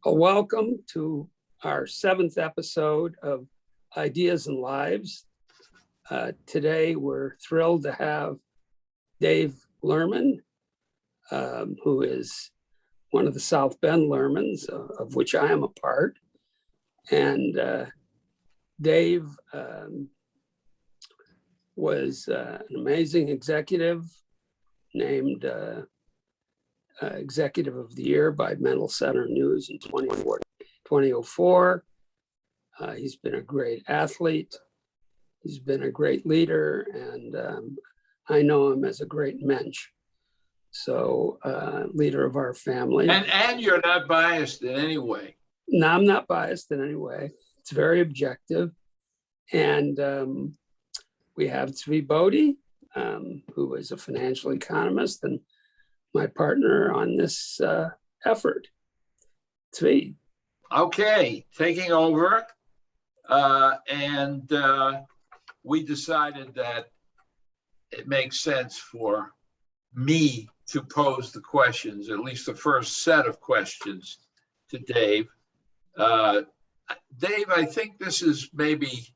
Welcome to our 7th episode of Ideas and Lives. Today, we're thrilled to have Dave Lerman, who is one of the South Bend Lermans, of which I am a part. And Dave was an amazing executive, named Executive of the Year by Mental Center News in 2004. He's been a great athlete. He's been a great leader, and I know him as a great mensch. So, leader of our family. And you're not biased in any way. No, I'm not biased in any way. It's very objective. And we have Tzvi Bodie, who is a financial economist and my partner on this effort. Tzvi. Okay, taking over. And we decided that it makes sense for me to pose the questions, at least the first set of questions, to Dave. Dave, I think this is maybe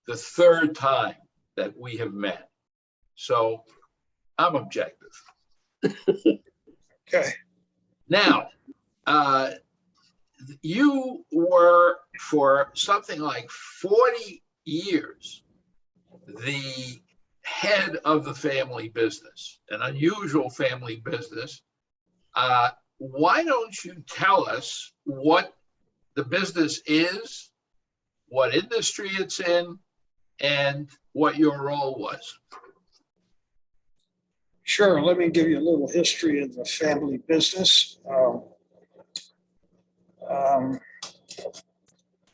the third time that we have met. So I'm objective. Okay. Now, you were for something like 40 years the head of the family business, an unusual family business. Why don't you tell us what the business is, what industry it's in, and what your role was? Sure. Let me give you a little history of the family business.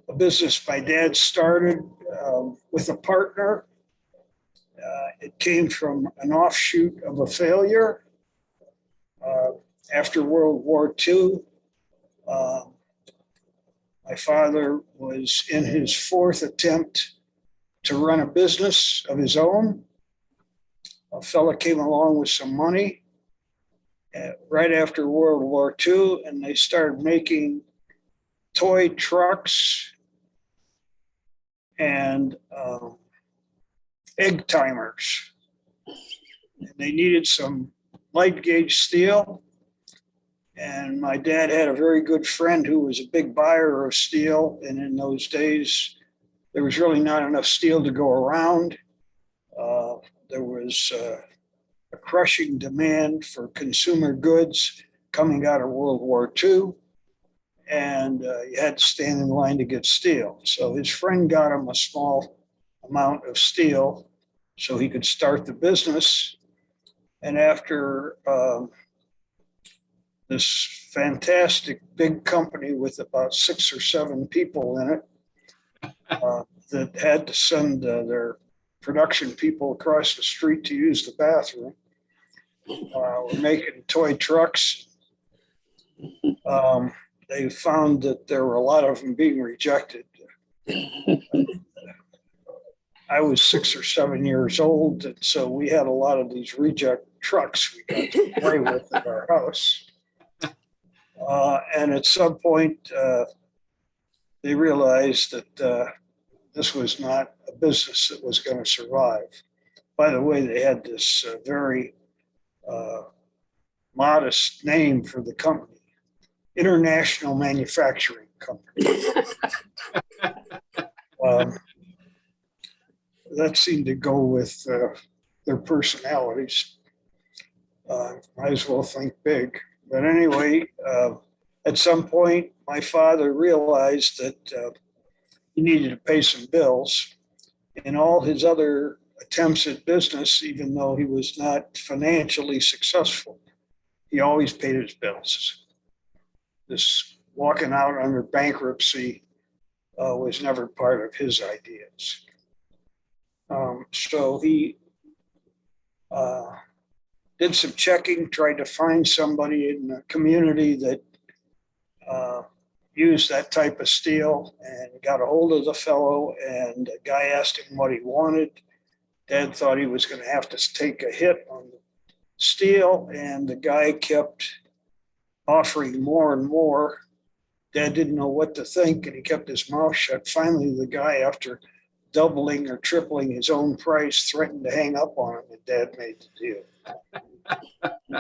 A business my dad started with a partner. It came from an offshoot of a failure. After World War II, my father was in his 4th attempt to run a business of his own. A fella came along with some money right after World War II, and they started making toy trucks and egg timers. And they needed some light gauge steel. And my dad had a very good friend who was a big buyer of steel. And in those days, there was really not enough steel to go around. There was a crushing demand for consumer goods coming out of World War II. And you had to stand in line to get steel. So his friend got him a small amount of steel so he could start the business. And after this fantastic big company with about 6 or 7 people in it that had to send their production people across the street to use the bathroom. We're making toy trucks. They found that there were a lot of them being rejected. I was 6 or 7 years old, and so we had a lot of these reject trucks we got to play with at our house. And at some point, they realized that this was not a business that was going to survive. By the way, they had this very modest name for the company. International Manufacturing Company. That seemed to go with their personalities. Might as well think big. But anyway, at some point, my father realized that he needed to pay some bills. In all his other attempts at business, even though he was not financially successful, he always paid his bills. This walking out under bankruptcy was never part of his ideas. So he did some checking, tried to find somebody in the community that used that type of steel, and got a hold of the fellow, and the guy asked him what he wanted. Dad thought he was going to have to take a hit on the steel, and the guy kept offering more and more. Dad didn't know what to think, and he kept his mouth shut. Finally, the guy, after doubling or tripling his own price, threatened to hang up on him, and Dad made the deal.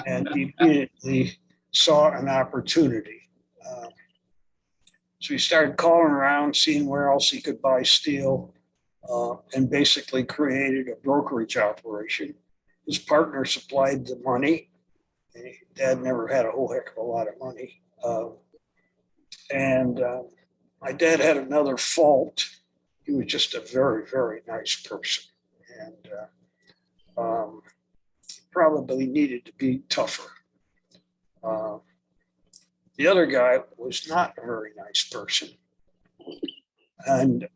And he immediately saw an opportunity. So he started calling around, seeing where else he could buy steel, and basically created a brokerage operation. His partner supplied the money. Dad never had a whole heck of a lot of money. And my dad had another fault. He was just a very, very nice person. And probably needed to be tougher. The other guy was not a very nice person, and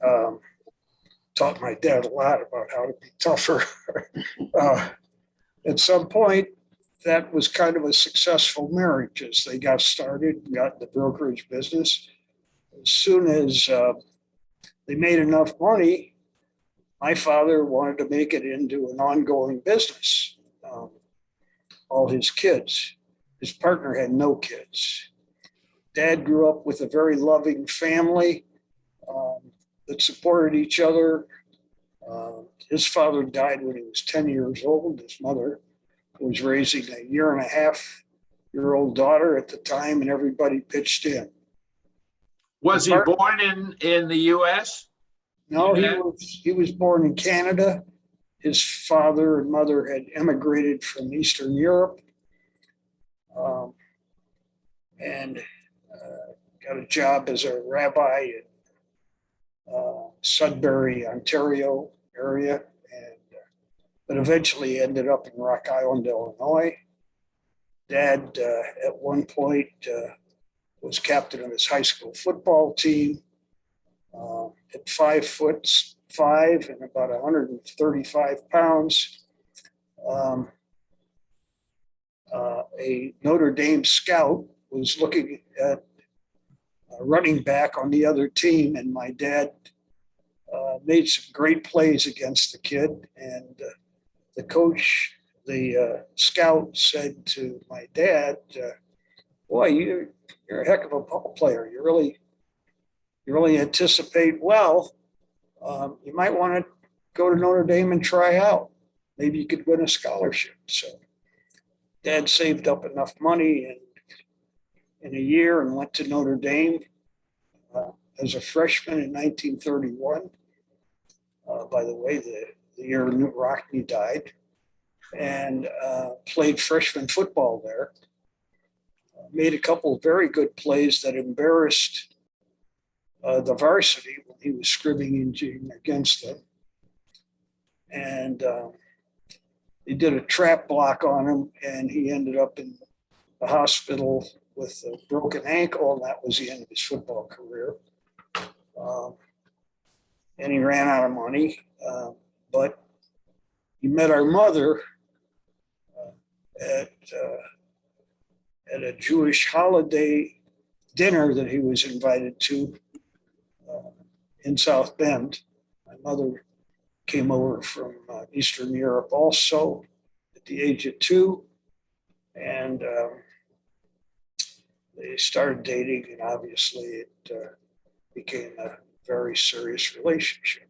taught my dad a lot about how to be tougher. At some point, that was kind of a successful marriage as they got started, got the brokerage business. As soon as they made enough money, my father wanted to make it into an ongoing business. All his kids, his partner had no kids. Dad grew up with a very loving family that supported each other. His father died when he was 10 years old. His mother was raising a 1.5-year-old daughter at the time, and everybody pitched in. Was he born in the U.S.? No, he was born in Canada. His father and mother had emigrated from Eastern Europe, and got a job as a rabbi in Sudbury, Ontario area, but eventually ended up in Rock Island, Illinois. Dad, at one point, was captain of his high school football team. At 5'5" and about 135 pounds. A Notre Dame scout was looking at a running back on the other team, and my dad made some great plays against the kid. And the coach, the scout, said to my dad, "Boy, you're a heck of a ball player. You really anticipate well. You might want to go to Notre Dame and try out. Maybe you could win a scholarship." So Dad saved up enough money in a year and went to Notre Dame as a freshman in 1931. By the way, the year Newt Rockne died, and played freshman football there. Made a couple of very good plays that embarrassed the varsity when he was scrimmaging against them. And they did a trap block on him, and he ended up in the hospital with a broken ankle, and that was the end of his football career. And he ran out of money, but he met our mother at a Jewish holiday dinner that he was invited to in South Bend. My mother came over from Eastern Europe also at the age of 2, and they started dating, and obviously it became a very serious relationship.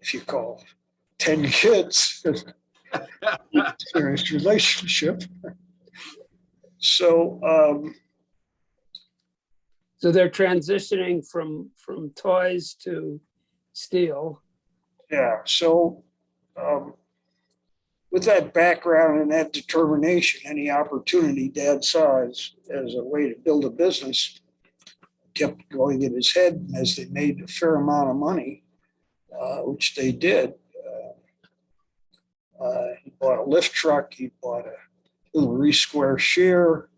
If you call 10 kids a serious relationship. So So they're transitioning from toys to steel. yeah, so with that background and that determination, any opportunity Dad saw as a way to build a business kept going in his head. And as they made a fair amount of money, which they did, he bought a lift truck, he bought a little re-square shear,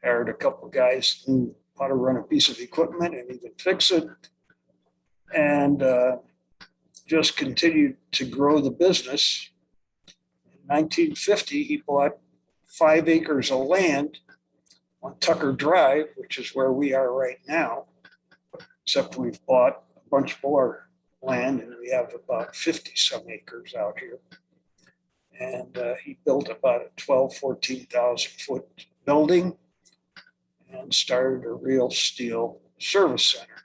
hired a couple of guys who knew how to run a piece of equipment and even fix it, and just continued to grow the business. In 1950, he bought 5 acres of land on Tucker Drive, which is where we are right now, except we've bought a bunch more land and we have about 50 some acres out here. And he built about a 14,000 foot building and started a real steel service center.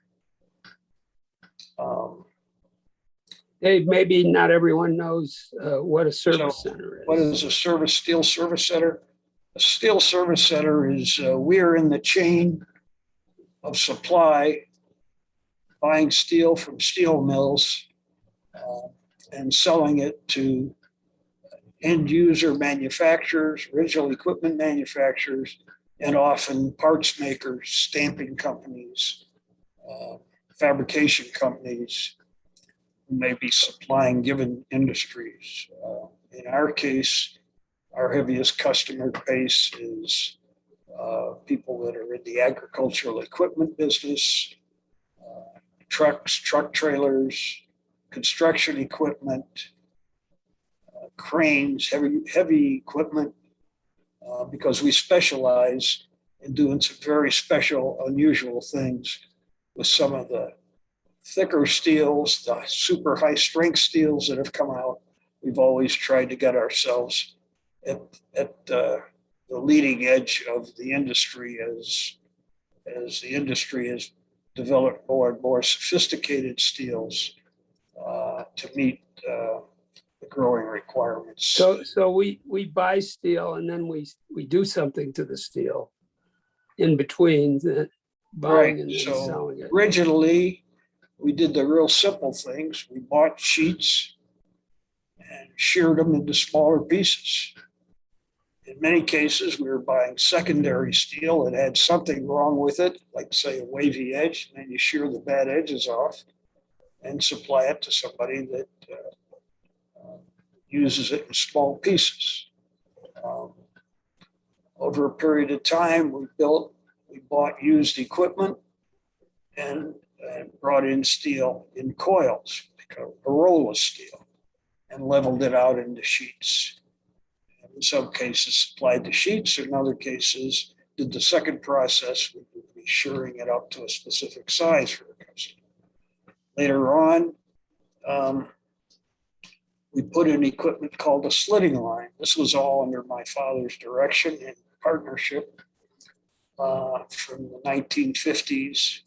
Dave, maybe not everyone knows what a service So center what is. is a steel service center? A steel service center is we're in the chain of supply, buying steel from steel mills and selling it to end user manufacturers, original equipment manufacturers, and often parts makers, stamping companies, fabrication companies who may be supplying given industries. In our case, our heaviest customer base is people that are in the agricultural equipment business, trucks, truck trailers, construction equipment, cranes, heavy equipment, because we specialize in doing some very special, unusual things with some of the thicker steels, the super high strength steels that have come out. We've always tried to get ourselves at the leading edge of the industry as the industry has developed more and more sophisticated steels to meet the growing requirements. So we buy steel and then we do something to the steel in between the buying Right. and then So selling it. originally, we did the real simple things. We bought sheets and sheared them into smaller pieces. In many cases, we were buying secondary steel that had something wrong with it, like say a wavy edge, and then you shear the bad edges off and supply it to somebody that uses it in small pieces. Over a period of time, we bought used equipment and brought in steel in coils, like a roll of steel, and leveled it out into sheets. In some cases, supplied the sheets. In other cases, did the second process, we would be shearing it up to a specific size for a customer. Later on, we put in equipment called a slitting line. This was all under my father's direction and partnership from the 1950s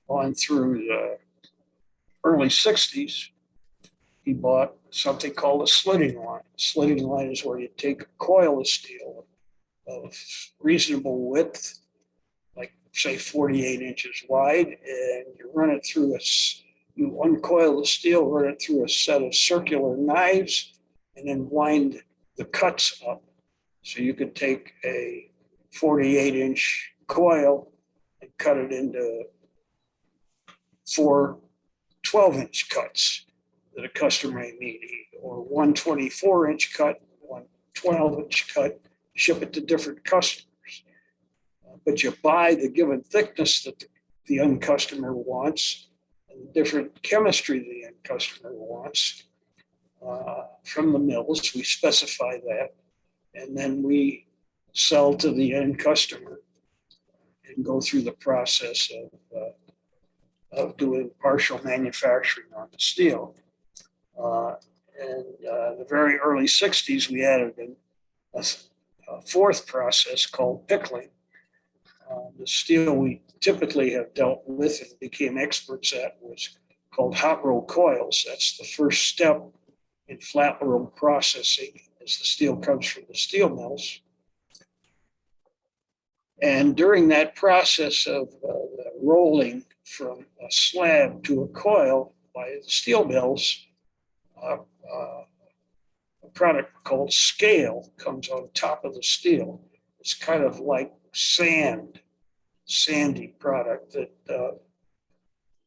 on through the early 60s. He bought something called a slitting line. Slitting line is where you take a coil of steel of reasonable width, like say 48 inches wide, and you run it through you uncoil the steel, run it through a set of circular knives, and then wind the cuts up. So you could take a 48-inch coil and cut it into 4 12-inch cuts that a customer may need, or one 24-inch cut, one 12-inch cut, ship it to different customers. But you buy the given thickness that the end customer wants and the different chemistry the end customer wants from the mills. We specify that, and then we sell to the end customer and go through the process of doing partial manufacturing on the steel. In the very early 60s, we added a fourth process called pickling. The steel we typically have dealt with and became experts at was called hot roll coils. That's the first step in flat roll processing as the steel comes from the steel mills. And during that process of rolling from a slab to a coil by the steel mills, a product called scale comes on top of the steel. It's kind of like sandy product that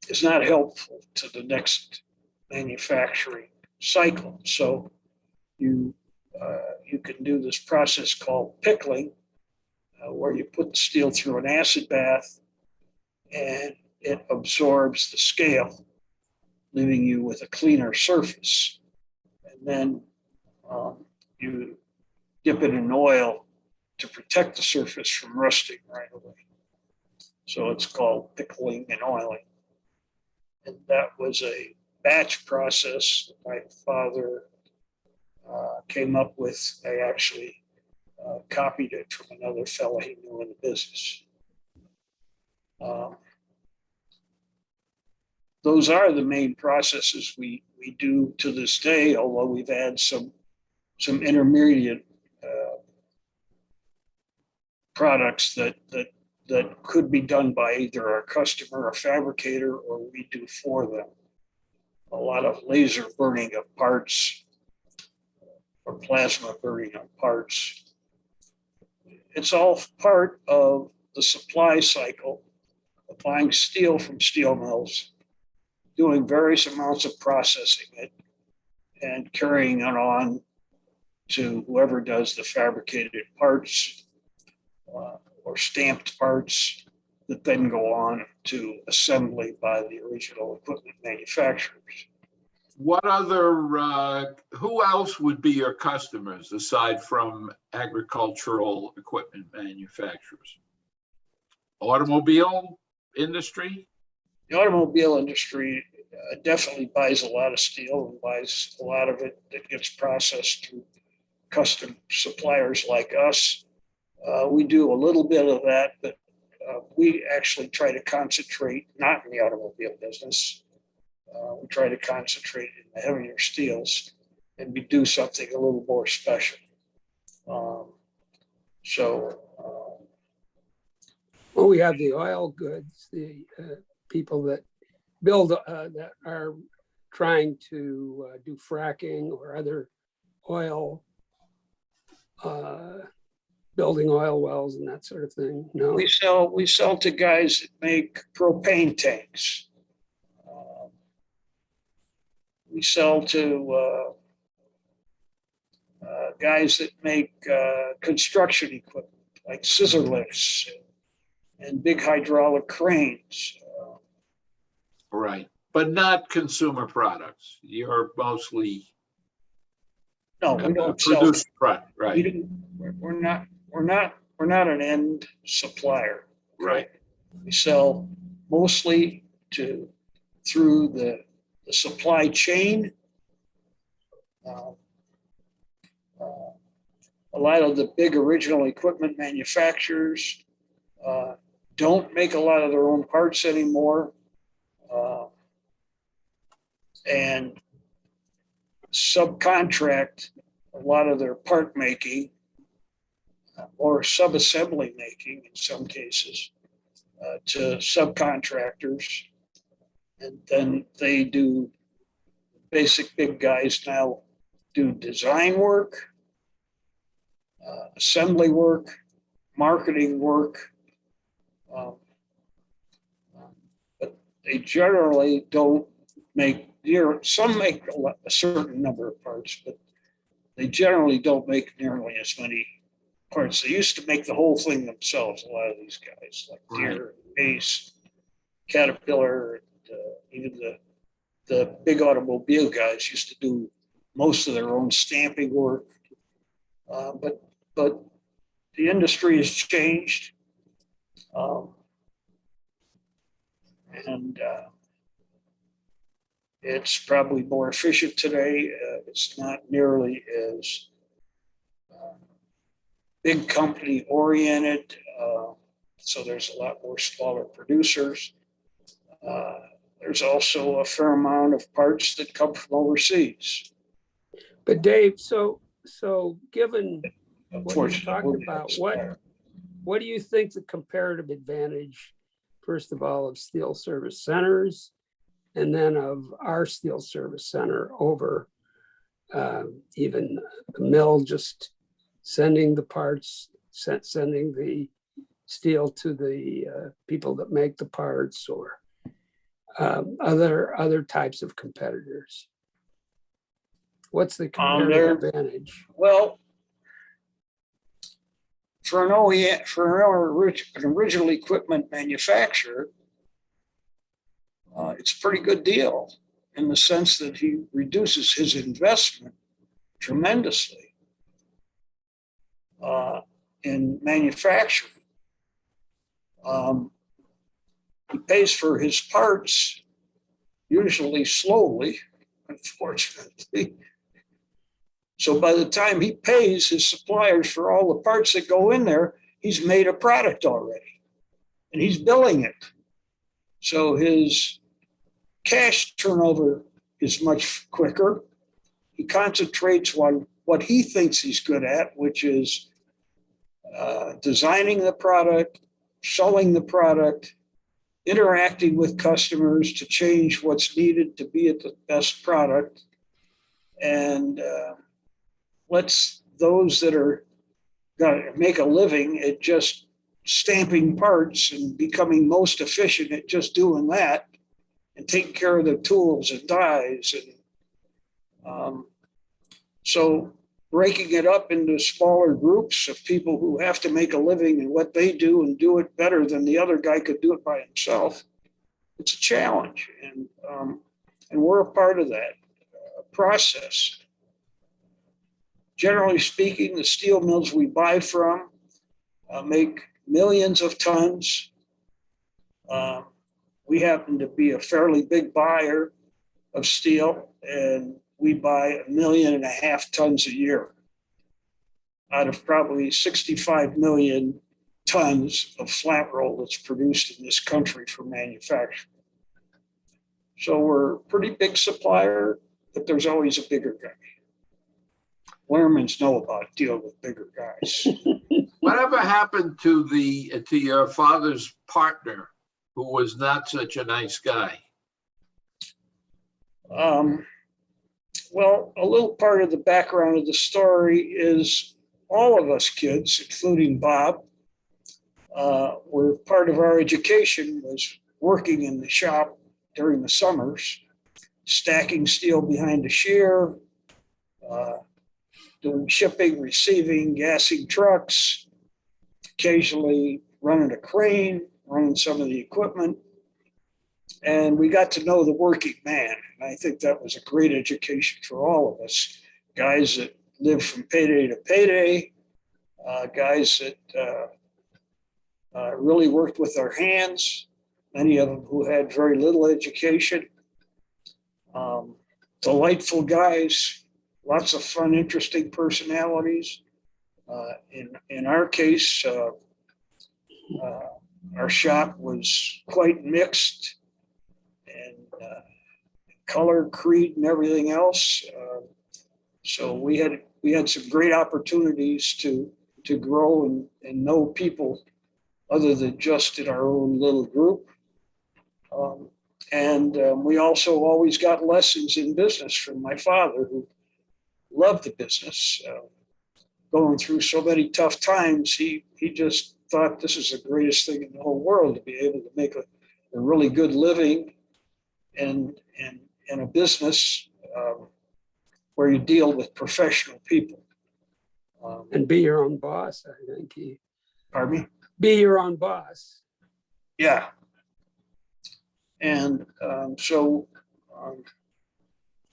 is not helpful to the next manufacturing cycle. So you can do this process called pickling, where you put the steel through an acid bath and it absorbs the scale, leaving you with a cleaner surface. And then you dip it in oil to protect the surface from rusting right away. So it's called pickling and oiling. And that was a batch process my father came up with. I actually copied it from another fellow he knew in the business. Those are the main processes we do to this day, although we've had some intermediate products that could be done by either our customer, a fabricator, or we do for them. A lot of laser burning of parts or plasma burning of parts. It's all part of the supply cycle of buying steel from steel mills, doing various amounts of processing it, and carrying it on to whoever does the fabricated parts or stamped parts that then go on to assembly by the original equipment manufacturers. What other, who else would be your customers aside from agricultural equipment manufacturers? Automobile industry? The automobile industry definitely buys a lot of steel and buys a lot of it that gets processed through custom suppliers like us. We do a little bit of that, but we actually try to concentrate not in the automobile business. We try to concentrate in the heavier steels, and we do something a little more special. Well, we have the oil goods, the people that build that are trying to do fracking or other oil, building oil wells and that sort of thing. No, We sell to guys that make propane tanks. We sell to guys that make construction equipment like scissor lifts and big hydraulic cranes. Right, but not consumer products. You're mostly No, we don't sell. produced product, right? We're not an end supplier. Right. We sell mostly through the supply chain. A lot of the big original equipment manufacturers don't make a lot of their own parts anymore, and subcontract a lot of their part making or sub-assembly making in some cases to subcontractors. And then they do, basic big guys now do design work, assembly work, marketing work. But they generally don't make some make a certain number of parts, but they generally don't make nearly as many parts. They used to make the whole thing themselves, a lot of these guys, like Deere, Ace, Caterpillar, even the big automobile guys used to do most of their own stamping work. But the industry has changed. And it's probably more efficient today. It's not nearly as big company oriented. So there's a lot more smaller producers. There's also a fair amount of parts that come from overseas. but Dave, so given what you talked about, what do you think the comparative advantage, first of all, of steel service centers, and then of our steel service center over even the mill just sending the parts, sending the steel to the people that make the parts, or other types of competitors? What's the comparative advantage? Well, for an OEM, an original equipment manufacturer, it's a pretty good deal in the sense that he reduces his investment tremendously in manufacturing. He pays for his parts usually slowly, unfortunately, So by the time he pays his suppliers for all the parts that go in there, he's made a product already and he's billing it. So his cash turnover is much quicker. He concentrates on what he thinks he's good at, which is designing the product, selling the product, interacting with customers to change what's needed to be at the best product, and lets those that are going to make a living at just stamping parts and becoming most efficient at just doing that and taking care of the tools and dies. And so breaking it up into smaller groups of people who have to make a living in what they do and do it better than the other guy could do it by himself, it's a challenge. And we're a part of that process. Generally speaking, the steel mills we buy from make millions of tons. We happen to be a fairly big buyer of steel, and we buy 1.5 million tons a year out of probably 65 million tons of flat roll that's produced in this country for manufacturing. So we're a pretty big supplier, but there's always a bigger guy. Lermans know about dealing with bigger guys. Whatever happened to your father's partner, who was not such a nice guy? Well, a little part of the background of the story is all of us kids, including Bob, were part of our education was working in the shop during the summers, stacking steel behind a shear, doing shipping, receiving, gassing trucks, occasionally running a crane, running some of the equipment. And we got to know the working man. And I think that was a great education for all of us. Guys that lived from payday to payday, guys that really worked with their hands, many of them who had very little education. Delightful guys, lots of fun, interesting personalities. In our case, our shop was quite mixed, and color, creed, and everything else. So we had some great opportunities to grow and know people other than just in our own little group. We also always got lessons in business from my father, who loved the business. Going through so many tough times, he just thought this is the greatest thing in the whole world, to be able to make a really good living in a business where you deal with professional people. And be your own boss, I think. Pardon me? Be your own boss. Yeah. And so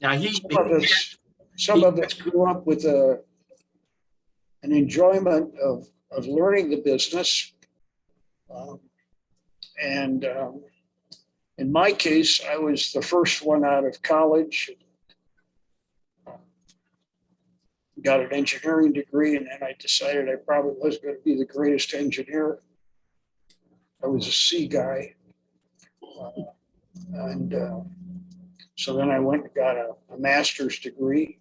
Now some of us grew up with an enjoyment of learning the business. In my case, I was the first one out of college, got an engineering degree, and then I decided I probably wasn't going to be the greatest engineer. I was a C guy. So then I went and got a master's degree.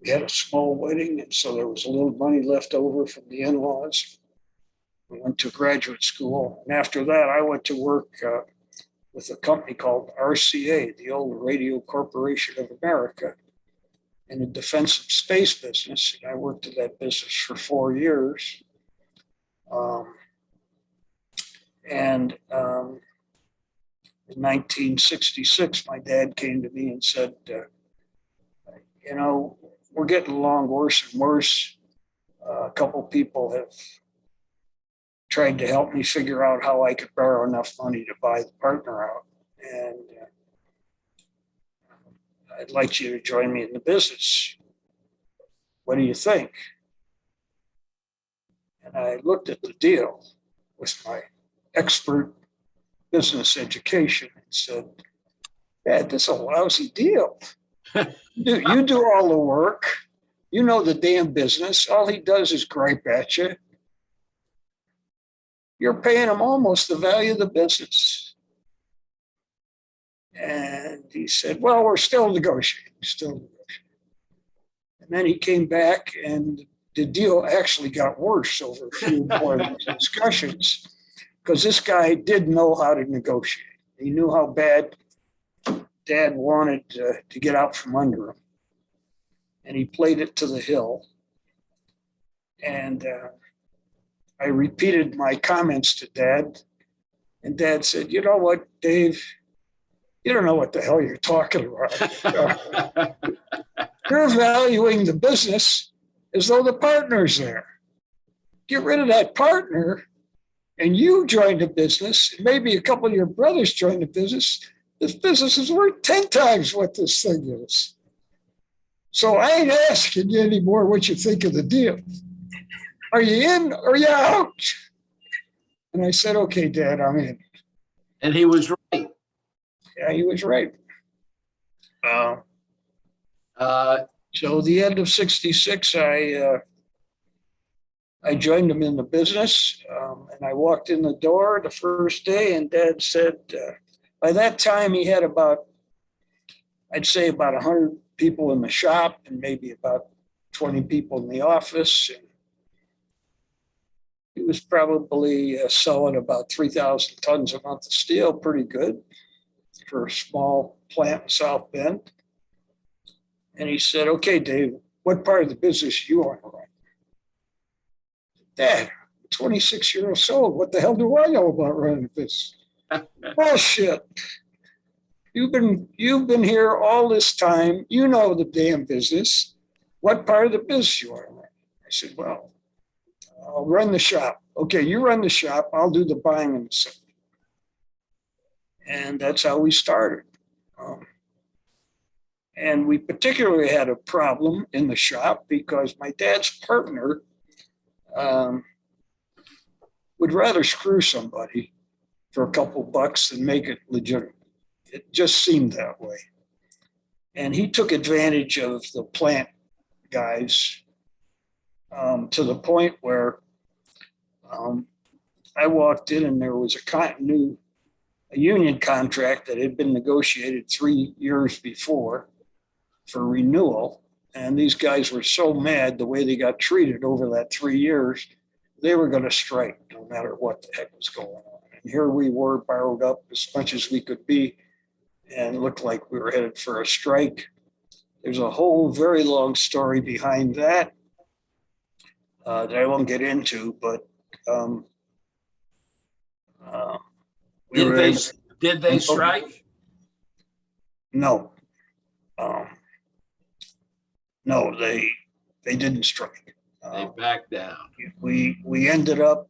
We had a small wedding, and so there was a little money left over from the in-laws. We went to graduate school. And after that, I went to work with a company called RCA, the old Radio Corporation of America, in the defense and space business. And I worked in that business for 4 years. In 1966, my dad came to me and said, we're getting along worse and worse. A couple people have tried to help me figure out how I could borrow enough money to buy the partner out. And I'd like you to join me in the business. What do you think? And I looked at the deal with my expert business education and said, Dad, this is a lousy deal. You do all the work. You know the damn business. All he does is gripe at you. You're paying him almost the value of the business. And he said, well, we're still negotiating, And then he came back and the deal actually got worse over a few more discussions because this guy did know how to negotiate. He knew how bad Dad wanted to get out from under him. And he played it to the hill. And I repeated my comments to Dad. And Dad said, you know what, Dave? You don't know what the hell you're talking about. You're valuing the business as though the partner's there. Get rid of that partner and you join the business, and maybe a couple of your brothers join the business. This business is worth 10 times what this thing is. So I ain't asking you anymore what you think of the deal. Are you in or are you out? And I said, okay, Dad, I'm in. And he was right. Yeah, he was right. So the end of 66, I joined him in the business, and I walked in the door the first day, and Dad said, by that time he had I'd say about 100 people in the shop and maybe about 20 people in the office. And he was probably selling about 3,000 tons a month of steel, pretty good for a small plant in South Bend. And he said, okay, Dave, what part of the business you want to run? Dad, 26 years old. What the hell do I know about running a business? Bullshit. You've been here all this time. You know the damn business. What part of the business you want to run? I said, well, I'll run the shop. Okay, you run the shop. I'll do the buying and the selling. And that's how we started. And we particularly had a problem in the shop because my dad's partner would rather screw somebody for a couple bucks than make it legitimate. It just seemed that way. And he took advantage of the plant guys to the point where I walked in and there was a union contract that had been negotiated 3 years before for renewal. And these guys were so mad the way they got treated over that 3 years, they were going to strike no matter what the heck was going on. And here we were borrowed up as much as we could be and looked like we were headed for a strike. There's a whole very long story behind that that I won't get into, but did they strike? No. No, they didn't strike. They backed down. We ended up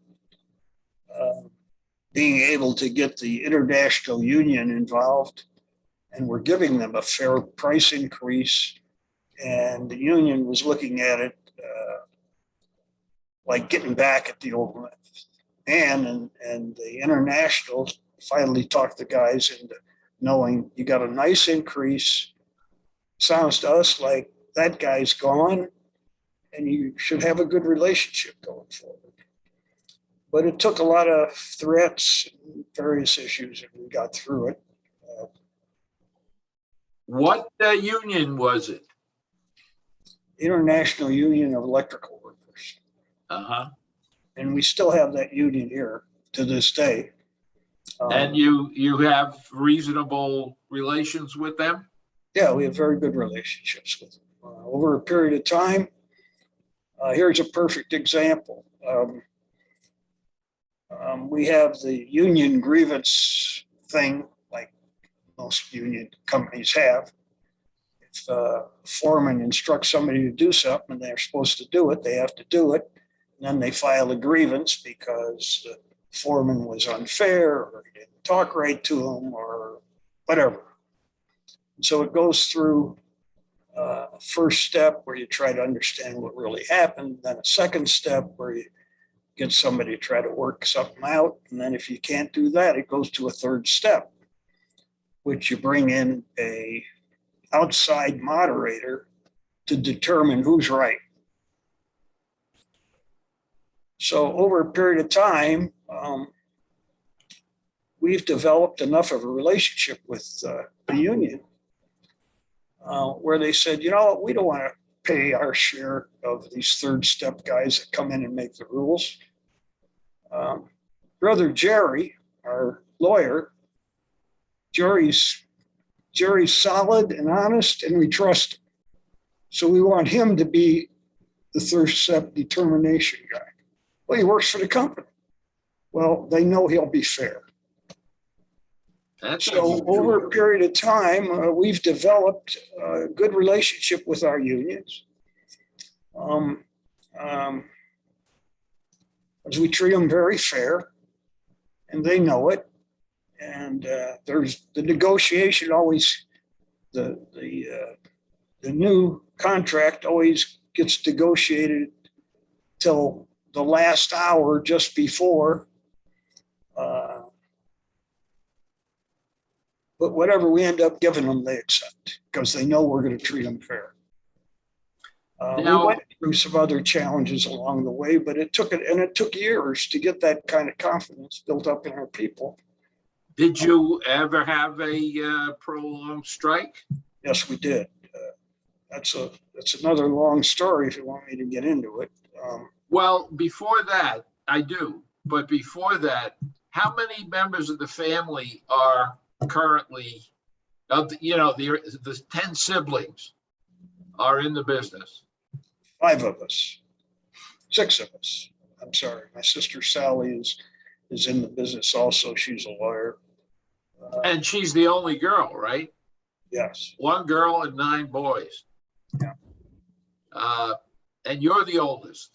being able to get the international union involved, and we're giving them a fair price increase. And the union was looking at it like getting back at the old man. And the international finally talked the guys into knowing you got a nice increase. Sounds to us like that guy's gone and you should have a good relationship going forward. But it took a lot of threats and various issues, and we got through it. What union was it? International Union of Electrical Workers. Uh-huh. And we still have that union here to this day. And you have reasonable relations with them? Yeah, we have very good relationships with them. Over a period of time, here's a perfect example. We have the union grievance thing, like most union companies have. If a foreman instructs somebody to do something and they're supposed to do it, they have to do it. And then they file a grievance because the foreman was unfair or he didn't talk right to them or whatever. And so it goes through a first step where you try to understand what really happened, then a second step where you get somebody to try to work something out. And then if you can't do that, it goes to a third step, which you bring in a outside moderator to determine who's right. So over a period of time, we've developed enough of a relationship with the union where they said, you know, we don't want to pay our share of these third step guys that come in and make the rules. Brother Jerry, our lawyer, Jerry's solid and honest, and we trust him. So we want him to be the third step determination guy. Well, he works for the company. Well, they know he'll be fair. So over a period of time, we've developed a good relationship with our unions. As we treat them very fair, and they know it. And there's the negotiation always, the new contract always gets negotiated till the last hour just before. But whatever we end up giving them, they accept because they know we're going to treat them fair. We went through some other challenges along the way, but it took years to get that kind of confidence built up in our people. Did you ever have a prolonged strike? Yes, we did. That's another long story if you want me to get into it. Well, before that, I do. But before that, how many members of the family are currently, the 10 siblings are in the business? 5 of us, 6 of us. I'm sorry. My sister Sally is in the business also. She's a lawyer. And she's the only girl, right? Yes. 1 girl and 9 boys. Yeah. And you're the oldest.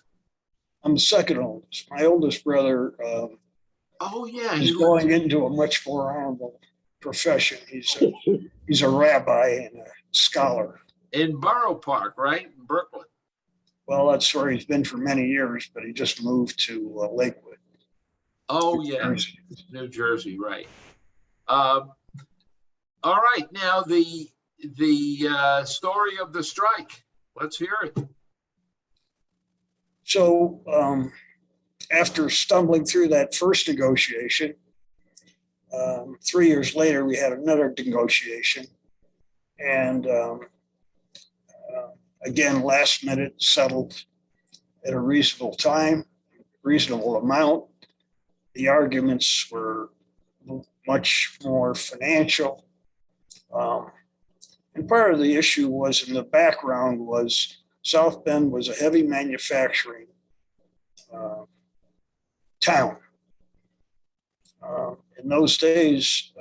I'm the second oldest. My oldest brother is going into a much more honorable profession. He's a rabbi and a scholar. In Borough Park, right? In Brooklyn. Well, that's where he's been for many years, but he just moved to Lakewood. Oh, yeah. New Jersey, right. All right. Now, the story of the strike. Let's hear it. So after stumbling through that first negotiation, 3 years later, we had another negotiation. And again, last minute settled at a reasonable time, reasonable amount. The arguments were much more financial. And part of the issue was in the background was South Bend was a heavy manufacturing town. In those days,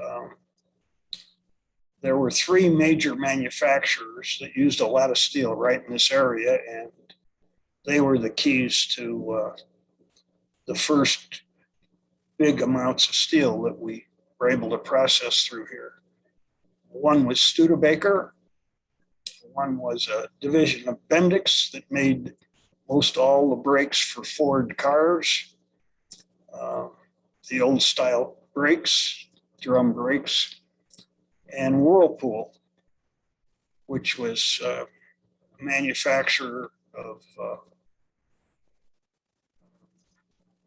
there were 3 major manufacturers that used a lot of steel right in this area, and they were the keys to the first big amounts of steel that we were able to process through here. One was Studebaker. One was a division of Bendix that made most all the brakes for Ford cars, the old style brakes, drum brakes, and Whirlpool, which was a manufacturer of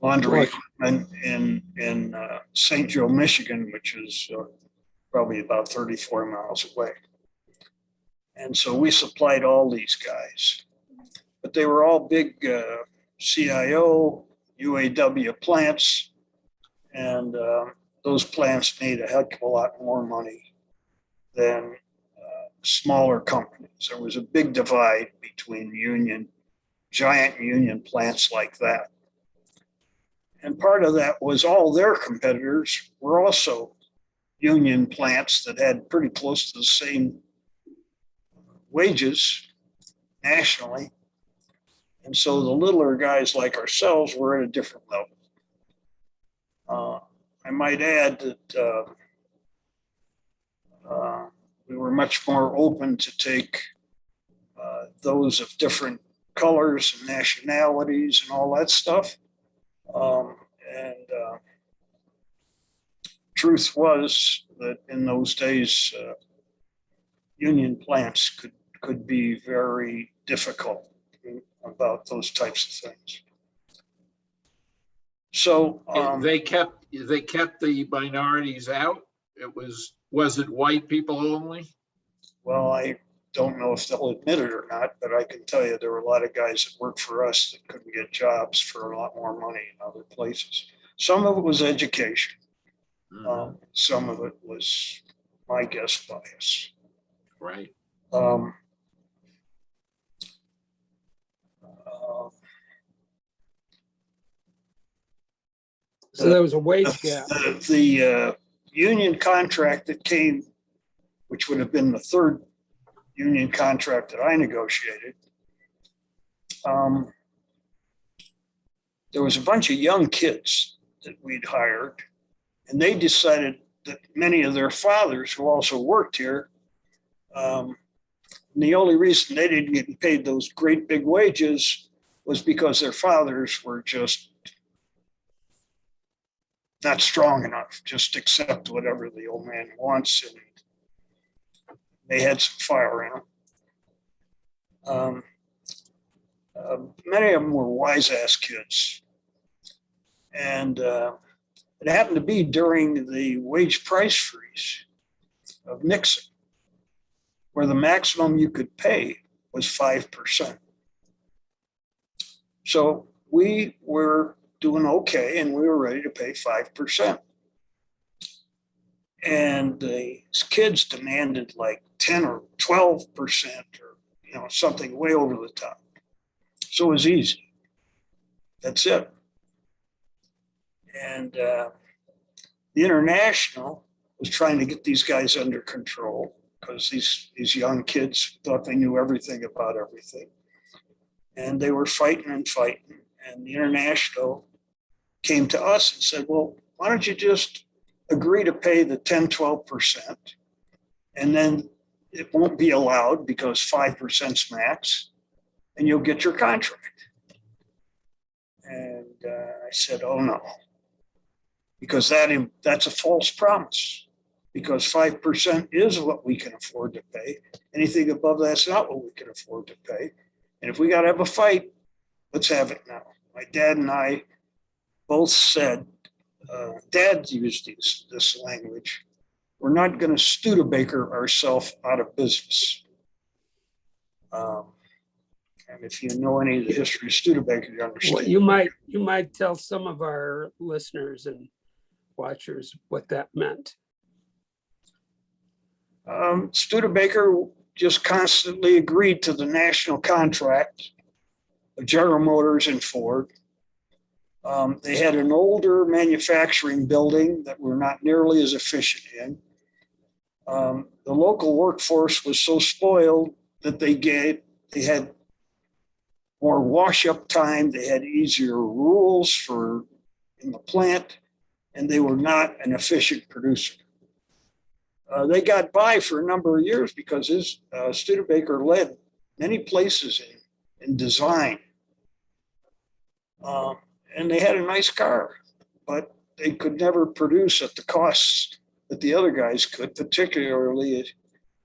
laundry equipment in St. Joe, Michigan, which is probably about 34 miles away. And so we supplied all these guys, but they were all big CIO, UAW plants, and those plants made a heck of a lot more money than smaller companies. There was a big divide between giant union plants like that. And part of that was all their competitors were also union plants that had pretty close to the same wages nationally. And so the littler guys like ourselves were at a different level. I might add that we were much more open to take those of different colors and nationalities and all that stuff. Truth was that in those days, union plants could be very difficult about those types of things. So They kept the minorities out. Was it white people only? well, I don't know if they'll admit it or not, but I can tell you there were a lot of guys that worked for us that couldn't get jobs for a lot more money in other places. Some of it was education. Some of it was, my guess, bias. Right. Um, So there was a wage gap. the union contract that came, which would have been the third union contract that I negotiated, there was a bunch of young kids that we'd hired, and they decided that many of their fathers who also worked here, the only reason they didn't get paid those great big wages was because their fathers were just not strong enough, just accept whatever the old man wants, and they had some fire in them. Many of them were wise ass kids. And it happened to be during the wage price freeze of Nixon, where the maximum you could pay was 5%. So we were doing okay, and we were ready to pay 5%. And the kids demanded like 10 or 12%, or something way over the top. So it was easy. That's it. And the International was trying to get these guys under control because these young kids thought they knew everything about everything. And they were fighting and fighting. And the International came to us and said, well, why don't you just agree to pay the 10, 12%, and then it won't be allowed because 5% max, and you'll get your contract. And I said, oh no, because that's a false promise, because 5% is what we can afford to pay. Anything above that's not what we can afford to pay. And if we got to have a fight, let's have it now. My dad and I both said, Dad used this language, we're not going to Studebaker ourselves out of business. And if you know any of the history of Studebaker, you understand. Well, you might tell some of our listeners and watchers what that meant. Studebaker just constantly agreed to the national contract of General Motors and Ford. They had an older manufacturing building that we're not nearly as efficient in. The local workforce was so spoiled that they had more wash-up time, they had easier rules in the plant, and they were not an efficient producer. They got by for a number of years because Studebaker led many places in design. And they had a nice car, but they could never produce at the costs that the other guys could, particularly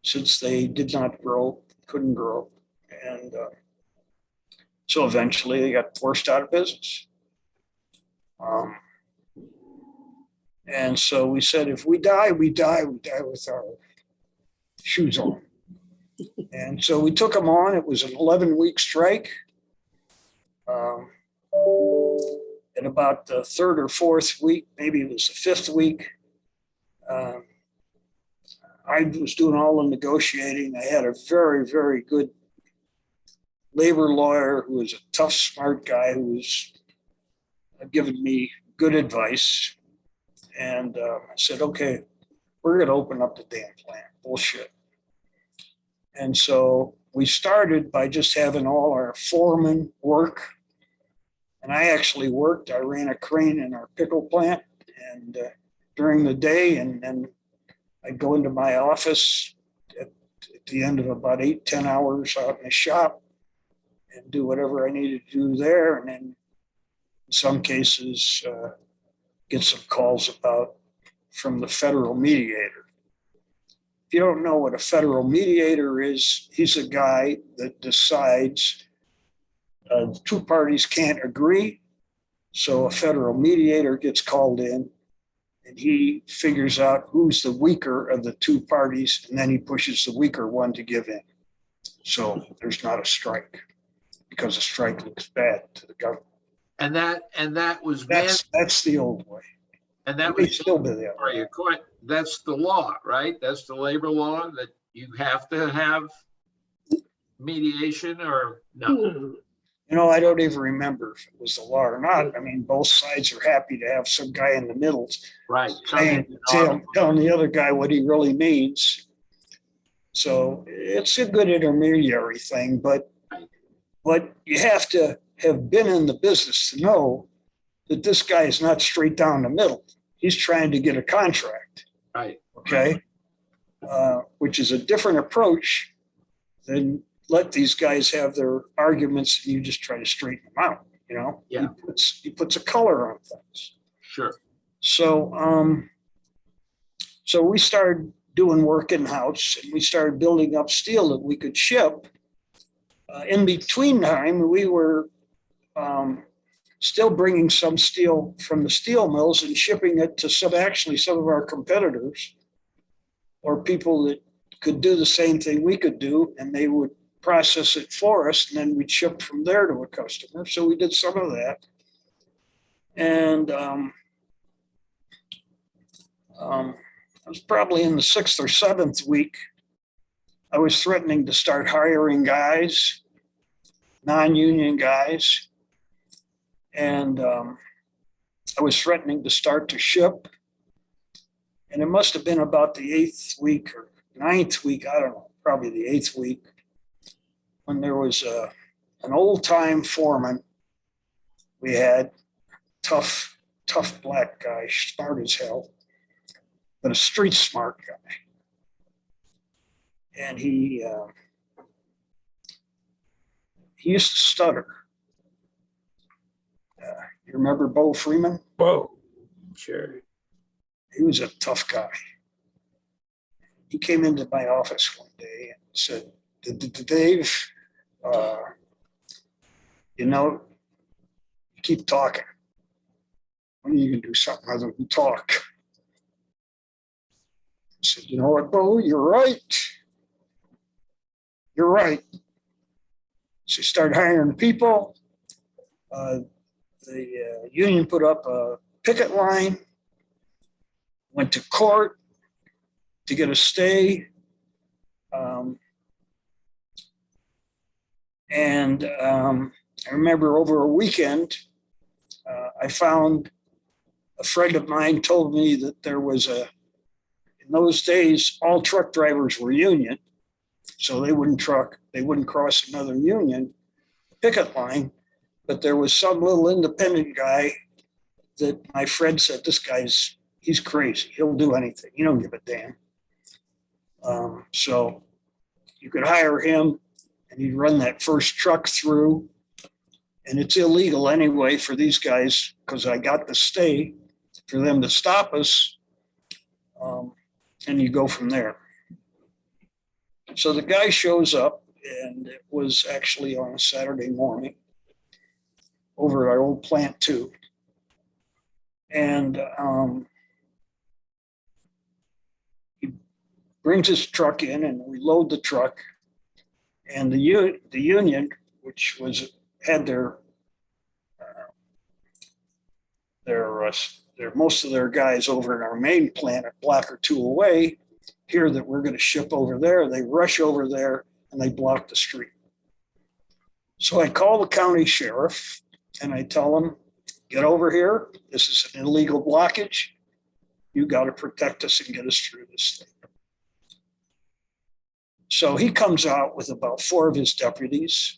since they did not grow, couldn't grow. And so eventually they got forced out of business. And so we said, if we die, we die with our shoes on. And so we took them on. It was an 11-week strike. At about the third or fourth week, maybe it was the fifth week, I was doing all the negotiating. I had a very, very good labor lawyer who was a tough, smart guy who was giving me good advice. And I said, okay, we're going to open up the damn plant. Bullshit. And so we started by just having all our foremen work. And I actually worked. I ran a crane in our pickle plant and during the day, and then I'd go into my office at the end of about 8-10 hours out in the shop and do whatever I needed to do there. And then in some cases, get some calls from the federal mediator. if you don't know what a federal mediator is, he's a guy that decides the two parties can't agree. So a federal mediator gets called in and he figures out who's the weaker of the two parties, and then he pushes the weaker one to give in. So there's not a strike, because a strike looks bad to the government. And that was That's the old way. and that It may was still be that way. that's the law, right? That's the labor law, that you have to have mediation, or no? You know, I don't even remember if it was the law or not. I mean, both sides are happy to have some guy in the middle Right. telling the other guy what he really means. So it's a good intermediary thing, but you have to have been in the business to know that this guy is not straight down the middle. He's trying to get a contract. Right. Okay. Which is a different approach than let these guys have their arguments and you just try to straighten them out, you know? Yeah. He puts a color on things. Sure. So, so we started doing work in-house, and we started building up steel that we could ship. In between time, we were still bringing some steel from the steel mills and shipping it to some of our competitors, or people that could do the same thing we could do, and they would process it for us, and then we'd ship from there to a customer. So we did some of that. And I was probably in the 6th or 7th week, I was threatening to start hiring guys, non-union guys. And I was threatening to start to ship. And it must have been about the 8th week or 9th week, I don't know, probably the 8th week, when there was an old-time foreman we had, tough black guy, smart as hell, but a street smart guy. And he used to stutter. You remember Bo Freeman? Whoa, sure. He was a tough guy. He came into my office one day and said, Dave, you know, you keep talking. When are you going to do something other than talk? I said, you know what, Bo, you're right. You're right. So he started hiring people. The union put up a picket line, went to court to get a stay. I remember over a weekend, I found a friend of mine told me that there was in those days, all truck drivers were union, so they wouldn't cross another union picket line. But there was some little independent guy that my friend said, he's crazy. He'll do anything. He don't give a damn. So you could hire him and he'd run that first truck through. And it's illegal anyway for these guys, because I got the stay for them to stop us. And you go from there. So the guy shows up, and it was actually on a Saturday morning over at our old plant too. And he brings his truck in, and we load the truck. And the union, which had their most of their guys over in our main plant a block or two away, hear that we're going to ship over there. They rush over there and they block the street. So I call the county sheriff and I tell him, get over here. This is an illegal blockage. You got to protect us and get us through this thing. So he comes out with about 4 of his deputies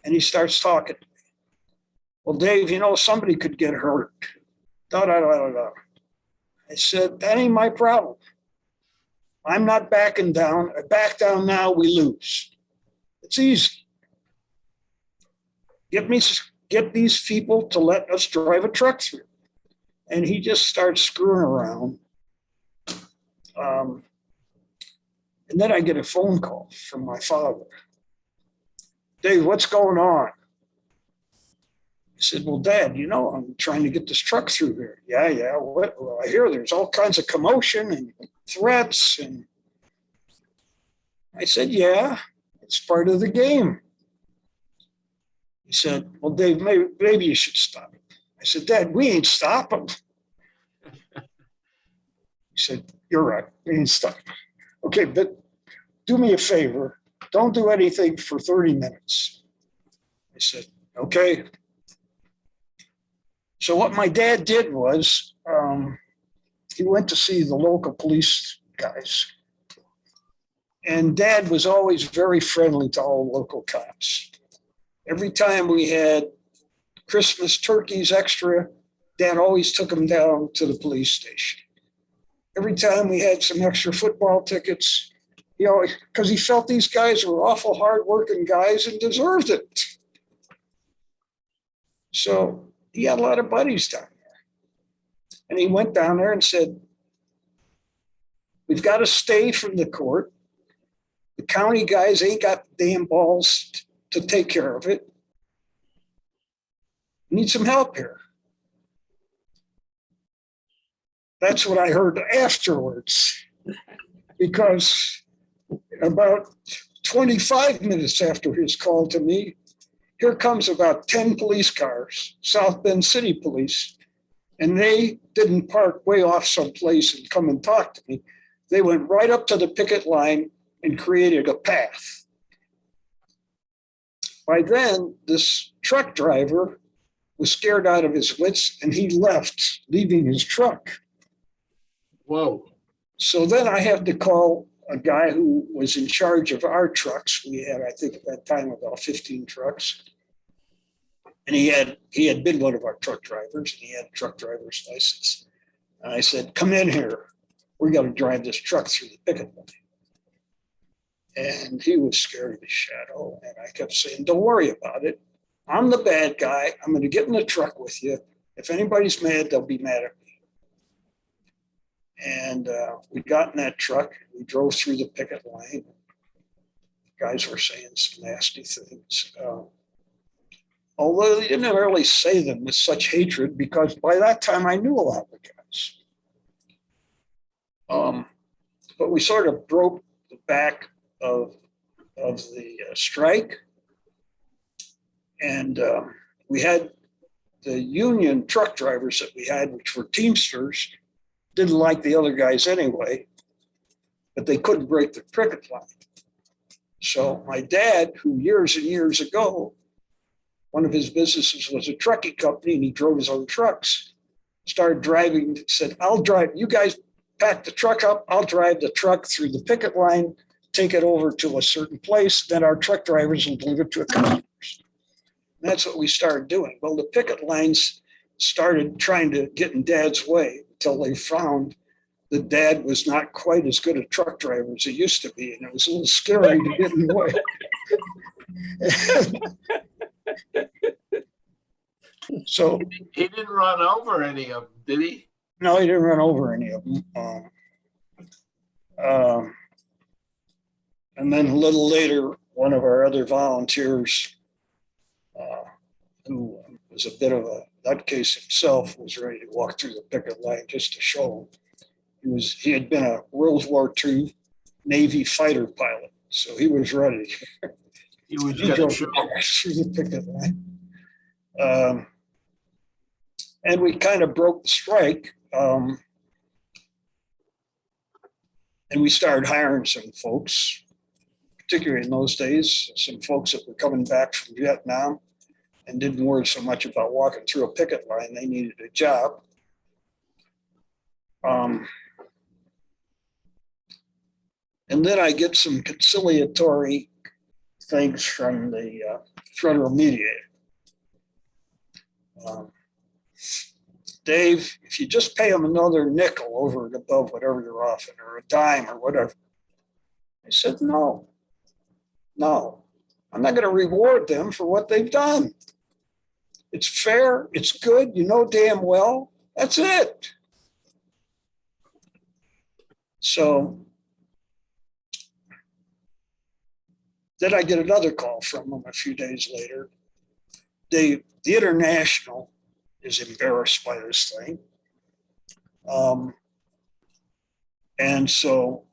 and he starts talking. Well, Dave, you know, somebody could get hurt. Da, da, da, da, da. I said, that ain't my problem. I'm not backing down. I back down now, we lose. It's easy. Get these people to let us drive a truck through. And he just starts screwing around. And then I get a phone call from my father. Dave, what's going on? I said, well, Dad, I'm trying to get this truck through here. Yeah. Well, I hear there's all kinds of commotion and threats. And I said, yeah, it's part of the game. He said, well, Dave, maybe you should stop it. I said, Dad, we ain't stopping. He said, you're right, we ain't stopping. Okay, but do me a favor. Don't do anything for 30 minutes. I said, okay. So what my dad did was he went to see the local police guys. And Dad was always very friendly to all local cops. Every time we had Christmas turkeys extra, Dad always took them down to the police station. Every time we had some extra football tickets, because he felt these guys were awful hardworking guys and deserved it. So he had a lot of buddies down there. And he went down there and said, we've got to stay from the court. The county guys ain't got the damn balls to take care of it. We need some help here. That's what I heard afterwards, because about 25 minutes after his call to me, here comes about 10 police cars, South Bend City Police, and they didn't park way off someplace and come and talk to me. They went right up to the picket line and created a path. By then, this truck driver was scared out of his wits and he left, leaving his truck. Whoa. So then I had to call a guy who was in charge of our trucks. We had, I think at that time, about 15 trucks. And he had been one of our truck drivers, and he had a truck driver's license. And I said, come in here. We got to drive this truck through the picket line. And he was scared of shadow. And I kept saying, don't worry about it. I'm the bad guy. I'm going to get in the truck with you. If anybody's mad, they'll be mad at me. And we got in that truck. We drove through the picket line. Guys were saying some nasty things. Although they didn't really say them with such hatred, because by that time I knew a lot of the guys. But we sort of broke the back of the strike. And we had the union truck drivers that we had, which were Teamsters, didn't like the other guys anyway, but they couldn't break the picket line. So my dad, who years and years ago, one of his businesses was a trucking company and he drove his own trucks, started driving, said, I'll drive, you guys pack the truck up, I'll drive the truck through the picket line, take it over to a certain place, then our truck drivers will deliver it to a customer. And that's what we started doing. Well, the picket lines started trying to get in Dad's way until they found that Dad was not quite as good a truck driver as he used to be. And it was a little scary to get in the way. So He didn't run over any of them, did he? no, he didn't run over any of them. And then a little later, one of our other volunteers, who was a bit of a nutcase himself, was ready to walk through the picket line just to show him. He had been a World War II Navy fighter pilot, so he was ready. He was He going drove to show. through the picket line. And we kind of broke the strike. And we started hiring some folks, particularly in those days, some folks that were coming back from Vietnam and didn't worry so much about walking through a picket line. They needed a job. And then I get some conciliatory things from the federal mediator. Dave, if you just pay them another nickel over and above whatever you're offering, or a dime or whatever. I said, no, I'm not going to reward them for what they've done. It's fair, it's good, you know damn well, that's it. So Then I get another call from them a few days later. The International is embarrassed by this thing. And so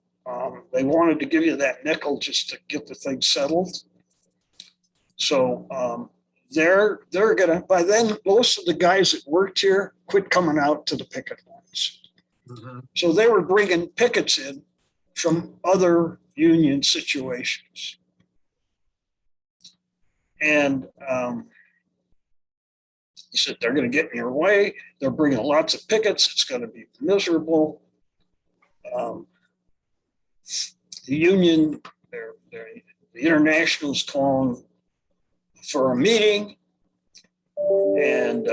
they wanted to give you that nickel just to get the thing settled. So they're gonna, by then, most of the guys that worked here quit coming out to the picket lines. Mhm. So they were bringing pickets in from other union situations. And he said, they're going to get in your way. They're bringing lots of pickets. It's going to be miserable. The union, the International's calling for a meeting, and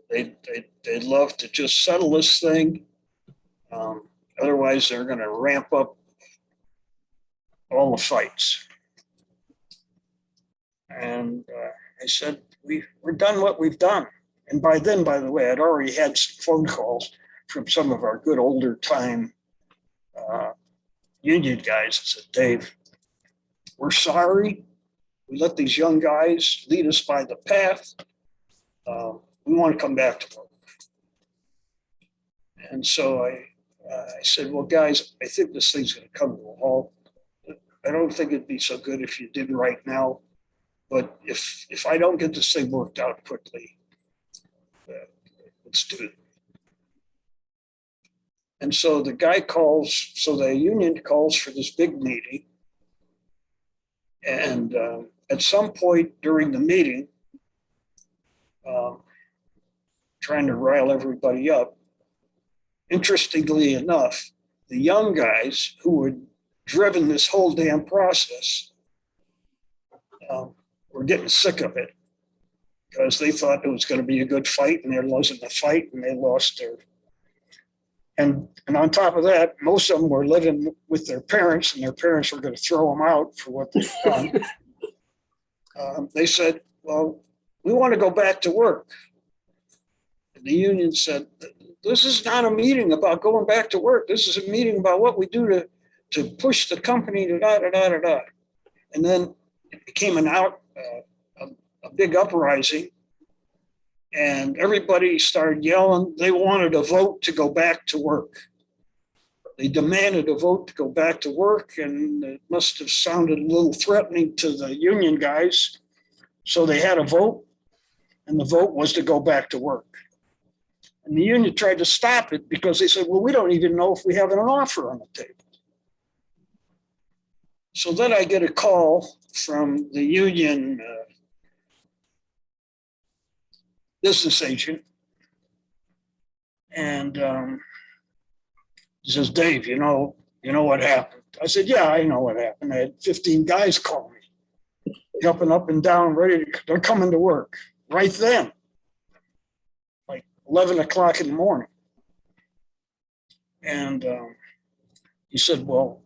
they'd love to just settle this thing. Otherwise, they're going to ramp up all the fights. And I said, we're done what we've done. And by then, by the way, I'd already had some phone calls from some of our good older time union guys. I said, Dave, we're sorry. We let these young guys lead us by the path. We want to come back to work. And so I said, well, guys, I think this thing's going to come to a halt. I don't think it'd be so good if you did right now. But if I don't get this thing worked out quickly, let's do it. And so the guy calls, so the union calls for this big meeting. And at some point during the meeting, trying to rile everybody up, interestingly enough, the young guys who had driven this whole damn process were getting sick of it because they thought it was going to be a good fight, and there wasn't a fight, and they lost their. And on top of that, most of them were living with their parents, and their parents were going to throw them out for what they've done. They said, well, we want to go back to work. And the union said, this is not a meeting about going back to work. This is a meeting about what we do to push the company to da-da-da-da-da. And then it became a big uprising. And everybody started yelling. They wanted a vote to go back to work. They demanded a vote to go back to work, and it must have sounded a little threatening to the union guys. So they had a vote, and the vote was to go back to work. And the union tried to stop it because they said, well, we don't even know if we have an offer on the table. So then I get a call from the union business agent, and he says, Dave, you know what happened? I said, yeah, I know what happened. I had 15 guys call me, jumping up and down, they're coming to work right then, like 11 o'clock in the morning. And he said, well,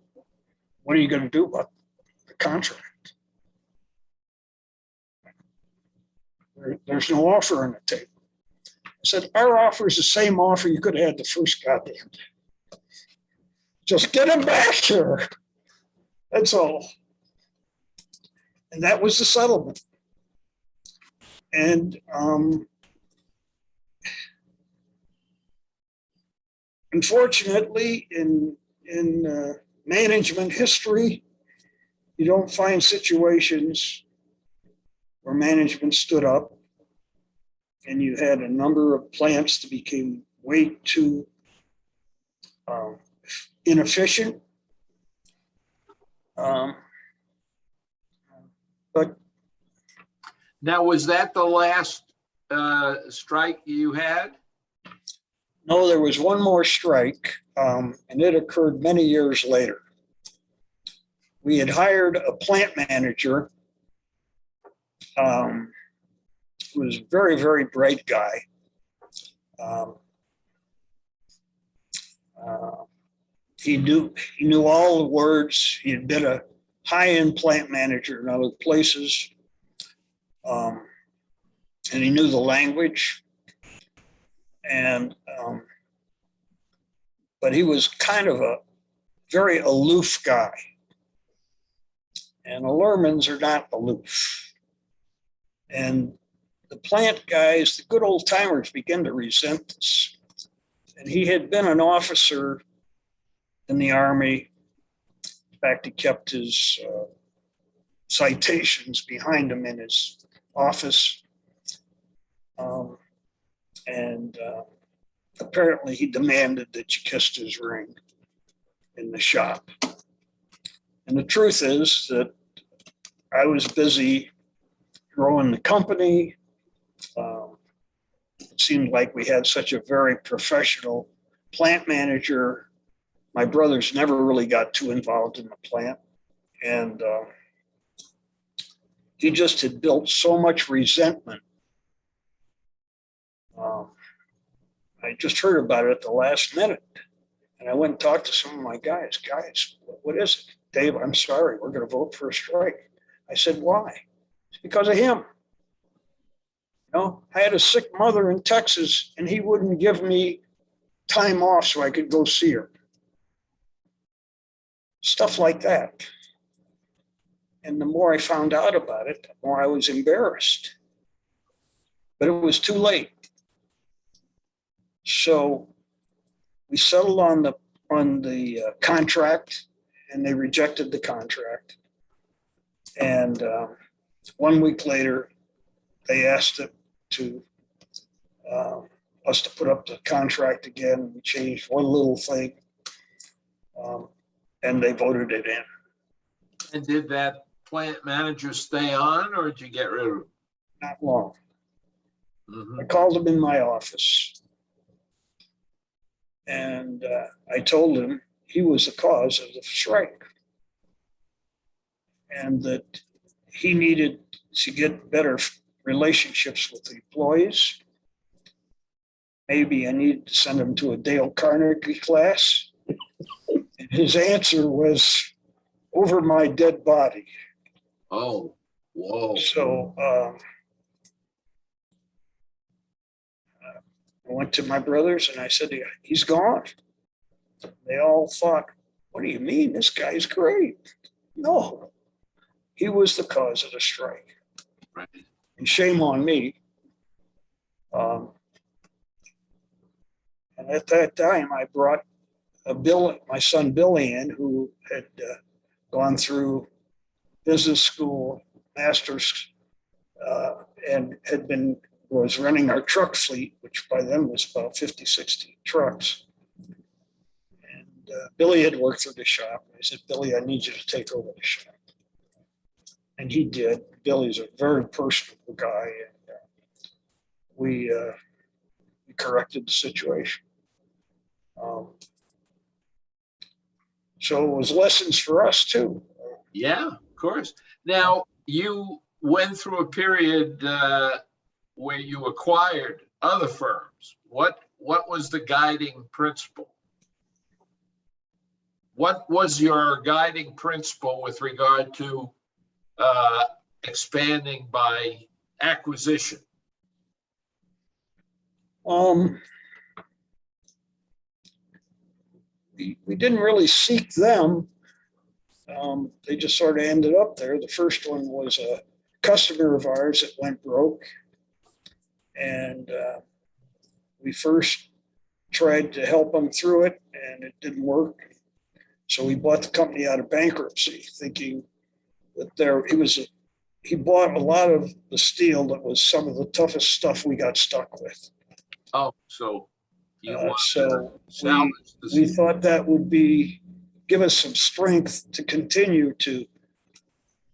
what are you going to do about the contract? There's no offer on the table. I said, our offer is the same offer you could have had the first goddamn day. Just get him back here. That's all. And that was the settlement. And unfortunately, in management history, you don't find situations where management stood up and you had a number of plants that became way too inefficient. But Now, was that the last strike you had? no, there was one more strike, and it occurred many years later. We had hired a plant manager who was a very, very bright guy. He knew all the words. He had been a high-end plant manager in other places, and he knew the language. And but he was kind of a very aloof guy. And the Lermans are not aloof. And the plant guys, the good old timers, begin to resent this. And he had been an officer in the Army. In fact, he kept his citations behind him in his office. And apparently he demanded that you kissed his ring in the shop. And the truth is that I was busy growing the company. It seemed like we had such a very professional plant manager. My brothers never really got too involved in the plant. And he just had built so much resentment. I just heard about it at the last minute. And I went and talked to some of my guys. Guys, what is it? Dave, I'm sorry, we're going to vote for a strike. I said, why? It's because of him. You know, I had a sick mother in Texas and he wouldn't give me time off so I could go see her. Stuff like that. And the more I found out about it, the more I was embarrassed. But it was too late. So we settled on the contract, and they rejected the contract. And 1 week later, they asked us to put up the contract again. We changed one little thing, and they voted it in. And did that plant manager stay on, or did you get rid of him? Not long. Mm-hmm. I called him in my office. And I told him he was the cause of the strike and that he needed to get better relationships with the employees. Maybe I needed to send him to a Dale Carnegie class. And his answer was, over my dead body. Oh, whoa. So I went to my brothers and I said, he's gone. They all thought, what do you mean? This guy's great. No, he was the cause of the strike. Right. And shame on me. And at that time, I brought my son Billy in, who had gone through business school, master's, and was running our truck fleet, which by then was about 50, 60 trucks. And Billy had worked for the shop. I said, Billy, I need you to take over the shop. And he did. Billy's a very personable guy. And we corrected the situation. So it was lessons for us too. Yeah, of course. Now, you went through a period where you acquired other firms. What was the guiding principle? What was your guiding principle with regard to expanding by acquisition? We didn't really seek them. They just sort of ended up there. The first one was a customer of ours that went broke. And we first tried to help them through it, and it didn't work. So we bought the company out of bankruptcy, thinking that he bought a lot of the steel that was some of the toughest stuff we got stuck with. Oh, so you want so to salvage we thought that would give us some strength to continue to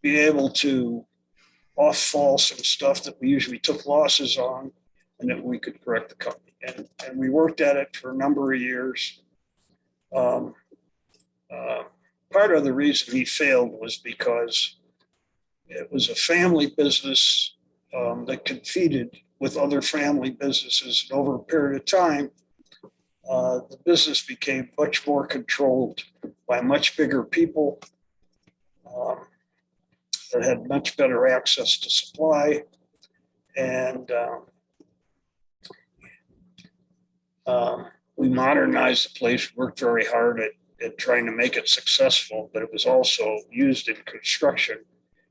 be able to off-fall some stuff that we usually took losses on, and that we could correct the company. And we worked at it for a number of years. Part of the reason he failed was because it was a family business that competed with other family businesses. And over a period of time, the business became much more controlled by much bigger people that had much better access to supply. And we modernized the place, worked very hard at at trying to make it successful, but it was also used in construction,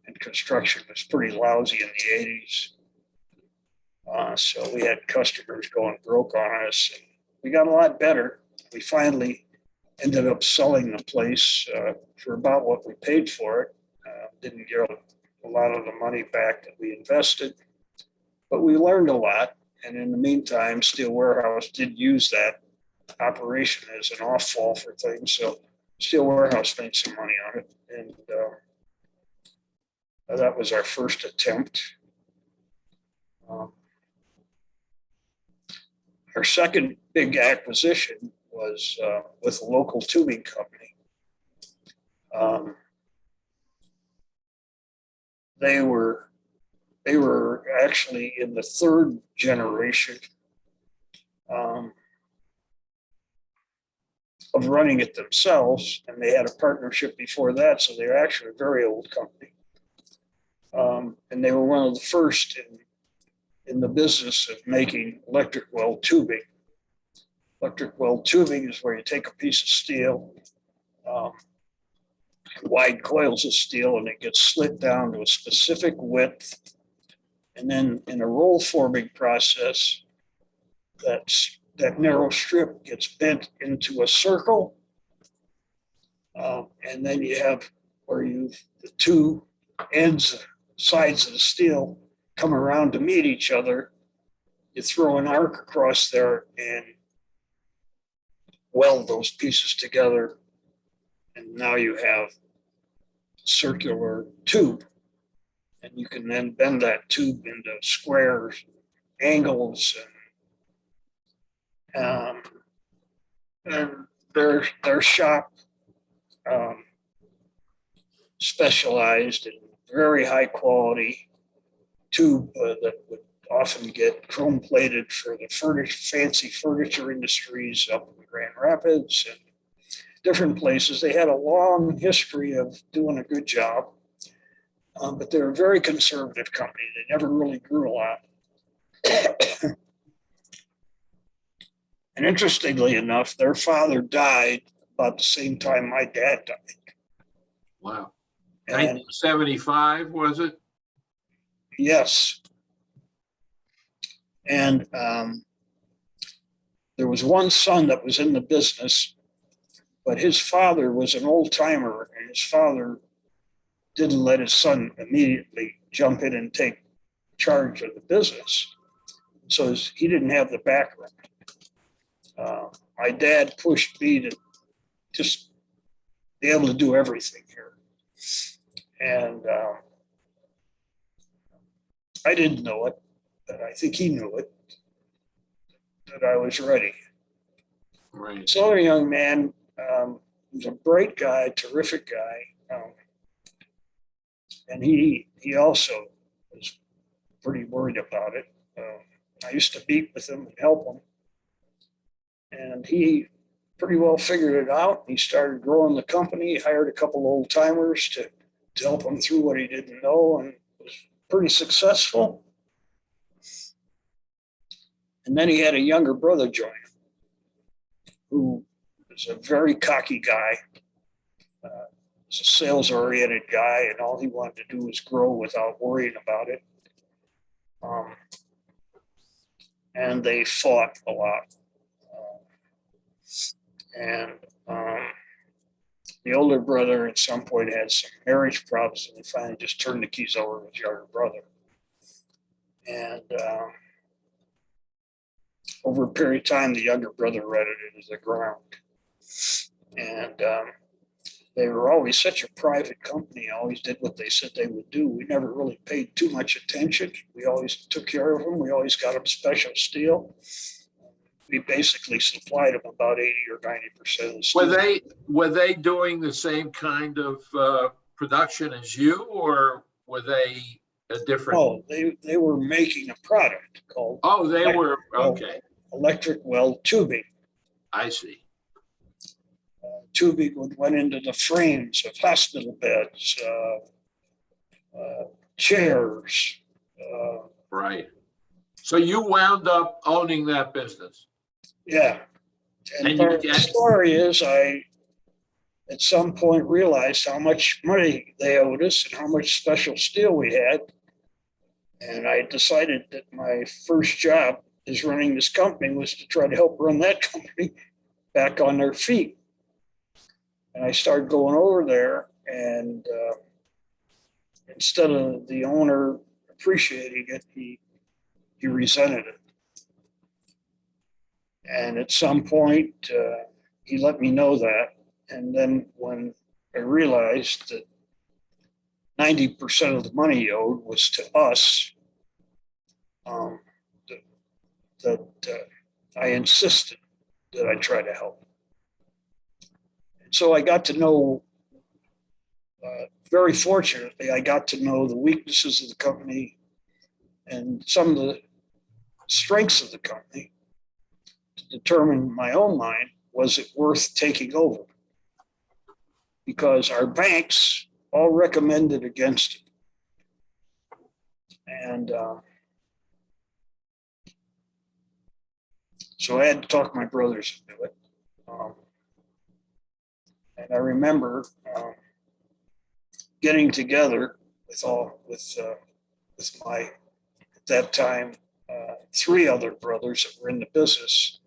and construction was pretty lousy in the 80s. So we had customers going broke on us, and we got a lot better. We finally ended up selling the place for about what we paid for it. Didn't get a lot of the money back that we invested, but we learned a lot. And in the meantime, Steel Warehouse did use that operation as an off-fall for things. So Steel Warehouse made some money on it. And that was our first attempt. Our second big acquisition was with a local tubing company. They were actually in the third generation of running it themselves, and they had a partnership before that, so they're actually a very old company. And they were one of the first in the business of making electric well tubing. Electric well tubing is where you take a piece of steel, wide coils of steel, and it gets slit down to a specific width. And then in a roll forming process, that narrow strip gets bent into a circle. And then you have where the two sides of the steel come around to meet each other. You throw an arc across there and weld those pieces together. And now you have circular tube. And you can then bend that tube into squares, angles, and their shop specialized in very high quality tube that would often get chrome plated for the fancy furniture industries up in Grand Rapids and different places. They had a long history of doing a good job, but they're a very conservative company. They never really grew a lot. And interestingly enough, their father died about the same time my dad died. Wow. And 1975, was it? yes. And there was one son that was in the business, but his father was an old timer, and his father didn't let his son immediately jump in and take charge of the business. So he didn't have the background. My dad pushed me to just be able to do everything here. And I didn't know it, but I think he knew it, that I was ready. Right. This other young man was a bright guy, terrific guy. And he also was pretty worried about it. I used to meet with him and help him. And he pretty well figured it out. He started growing the company. He hired a couple old timers to help him through what he didn't know, and was pretty successful. And then he had a younger brother join him, who was a very cocky guy. Was a sales-oriented guy, and all he wanted to do was grow without worrying about it. And they fought a lot. And the older brother at some point had some marriage problems, and he finally just turned the keys over to his younger brother. And over a period of time, the younger brother rented it to the ground. And they were always such a private company, always did what they said they would do. We never really paid too much attention. We always took care of them. We always got them special steel. We basically supplied them about 80 or 90% of the steel. Were they doing the same kind of production as you, or were they a different? Oh, they were making a product called. Oh, they were, okay. Electric well tubing. I see. Tubing went into the frames of hospital beds, chairs. Right. So you wound up owning that business. Yeah. And And part of the story is I at some point realized how much money they owed us and how much special steel we had. And I decided that my first job as running this company was to try to help run that company back on their feet. And I started going over there, and instead of the owner appreciating it, he resented it. And at some point, he let me know that. And then when I realized that 90% of the money he owed was to us, that I insisted that I try to help. And so I got to know, very fortunately, I got to know the weaknesses of the company and some of the strengths of the company to determine in my own mind, was it worth taking over? Because our banks all recommended against it. And so I had to talk my brothers into it. And I remember getting together with my, at that time, 3 other brothers that were in the business.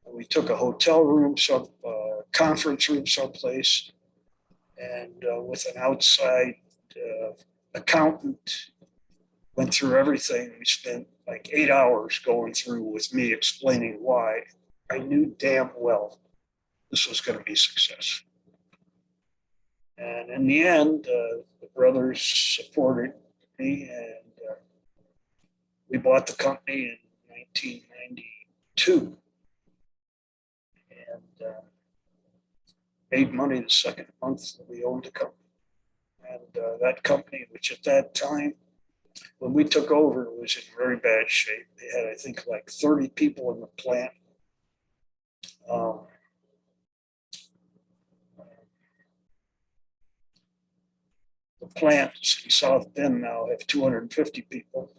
And we took a hotel room, conference room someplace, and with an outside accountant, went through everything. We spent like 8 hours going through with me explaining why I knew damn well this was going to be successful. And in the end, the brothers supported me, and we bought the company in 1992, and made money the second month that we owned the company. And that company, which at that time, when we took over, it was in very bad shape. They had, I think, like 30 people in the plant. The plants in South Bend now have 250 people,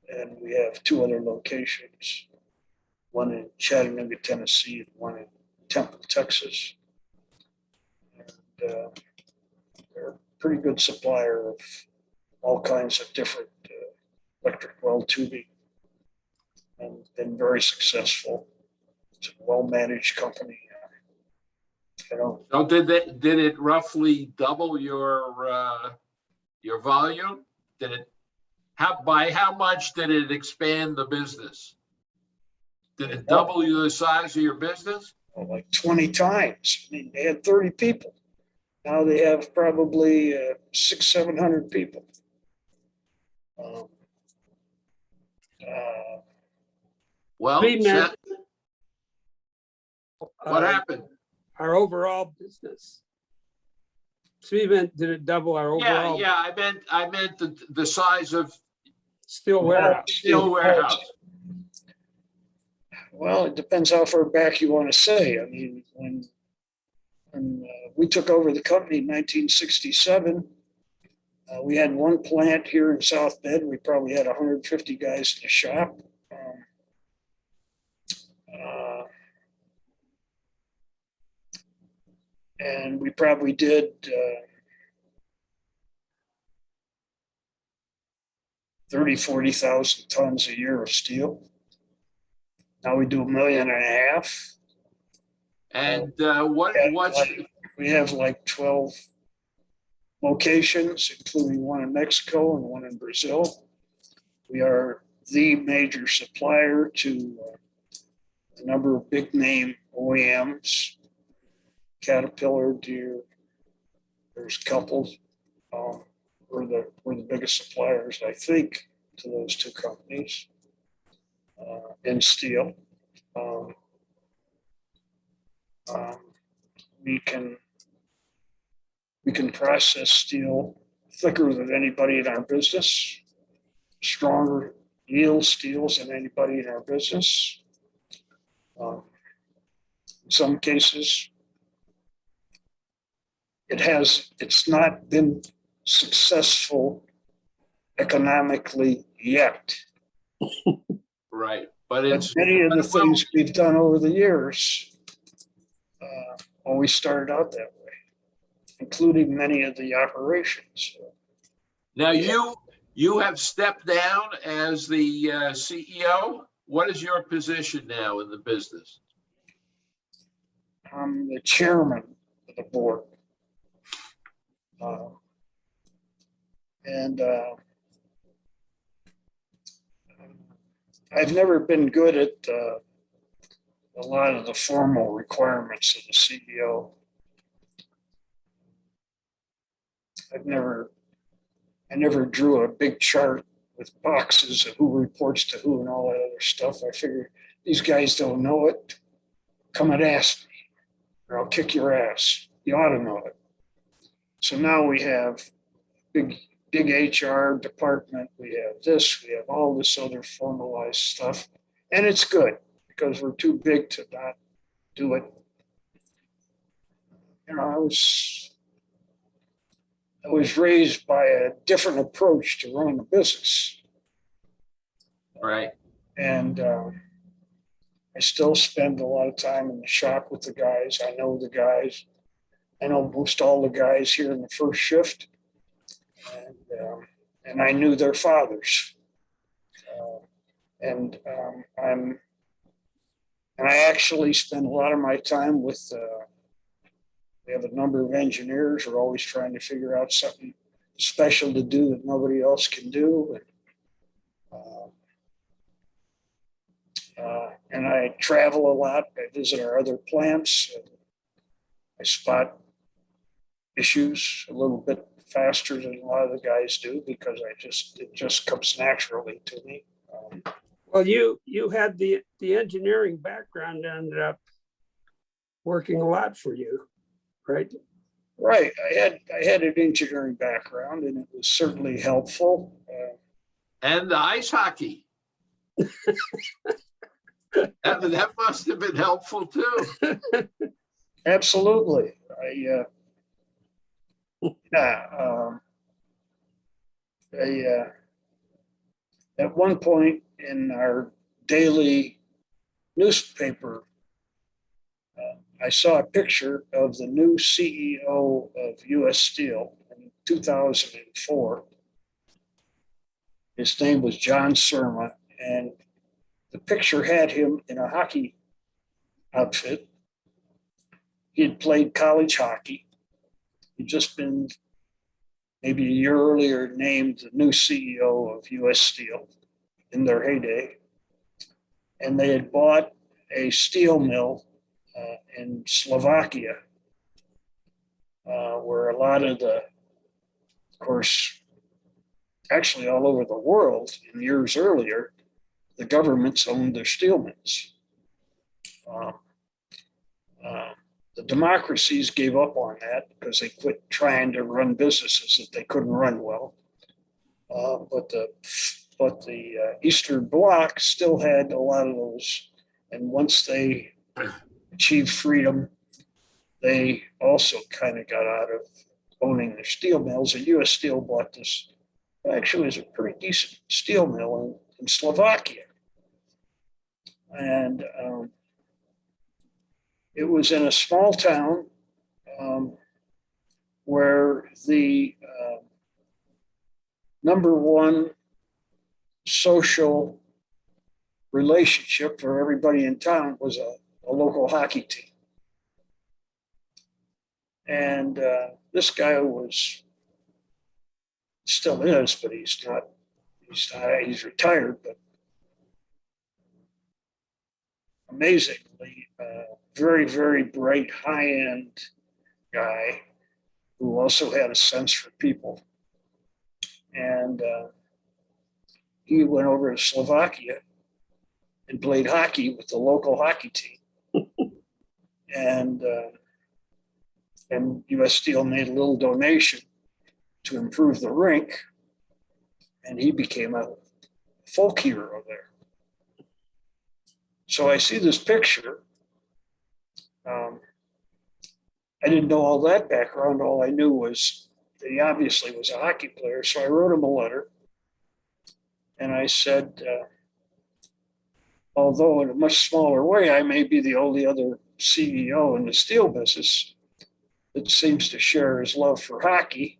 and we have 2 other locations, one in Chattanooga, Tennessee, and one in Temple, Texas. And they're a pretty good supplier of all kinds of different electric weld tubing, and been very successful. It's a well-managed company. So did it roughly double your volume? By how much did it expand the business? Did it double the size of your business? Like 20 times. I mean, they had 30 people. Now they have probably 600-700 people. Well, what happened? Our overall business. So you meant, did it double our overall? Yeah. I meant the size of Steel warehouse. Steel warehouse. Well, it depends how far back you want to say. I mean, when we took over the company in 1967, we had one plant here in South Bend. We probably had 150 guys in the shop. And we probably did 40,000 tons a year of steel. Now we do 1.5 million. And we have like 12 locations, including one in Mexico and one in Brazil. We are the major supplier to a number of big name OEMs, Caterpillar, Deere. There's couples. We're the biggest suppliers, I think, to those 2 companies in steel. We can process steel thicker than anybody in our business, stronger yield steels than anybody in our business. In some cases, it's not been successful economically yet. Right, but many of the things we've done over the years always started out that way. including many of the operations. Now, you have stepped down as the CEO. What is your position now in the business? I'm the chairman of the board. And I've never been good at a lot of the formal requirements of the CEO. I never drew a big chart with boxes of who reports to who and all that other stuff. I figured these guys don't know it. Come and ask me, or I'll kick your ass. You ought to know it. So now we have big HR department. We have this. We have all this other formalized stuff, and it's good because we're too big to not do it. You know, I was raised by a different approach to running a business. Right. And I still spend a lot of time in the shop with the guys. I know the guys. I know most all the guys here in the first shift. And I knew their fathers. And I actually spend a lot of my time with we have a number of engineers who are always trying to figure out something special to do that nobody else can do. And I travel a lot. I visit our other plants. I spot issues a little bit faster than a lot of the guys do because it just comes naturally to me. Well, you had the engineering background that ended up working a lot for you, right? Right. I had an engineering background, and it was certainly helpful. And the ice hockey. That must have been helpful too. Absolutely. At one point in our daily newspaper, I saw a picture of the new CEO of U.S. Steel in 2004. His name was John Surma, and the picture had him in a hockey outfit. He had played college hockey. He'd just been maybe a year earlier named the new CEO of U.S. Steel in their heyday. And they had bought a steel mill in Slovakia, where a lot of course, actually all over the world in years earlier, the governments owned their steel mills. The democracies gave up on that because they quit trying to run businesses that they couldn't run well. But the Eastern Bloc still had a lot of those. And once they achieved freedom, they also kind of got out of owning their steel mills. And U.S. Steel bought this. Actually, it was a pretty decent steel mill in Slovakia. And it was in a small town where the number one social relationship for everybody in town was a local hockey team. And this guy still is, but he's retired, but amazingly, very, very bright, high-end guy who also had a sense for people. And he went over to Slovakia and played hockey with the local hockey team. And U.S. Steel made a little donation to improve the rink, and he became a folk hero there. So I see this picture. I didn't know all that background. All I knew was that he obviously was a hockey player. So I wrote him a letter, and I said, although in a much smaller way, I may be the only other CEO in the steel business, that seems to share his love for hockey.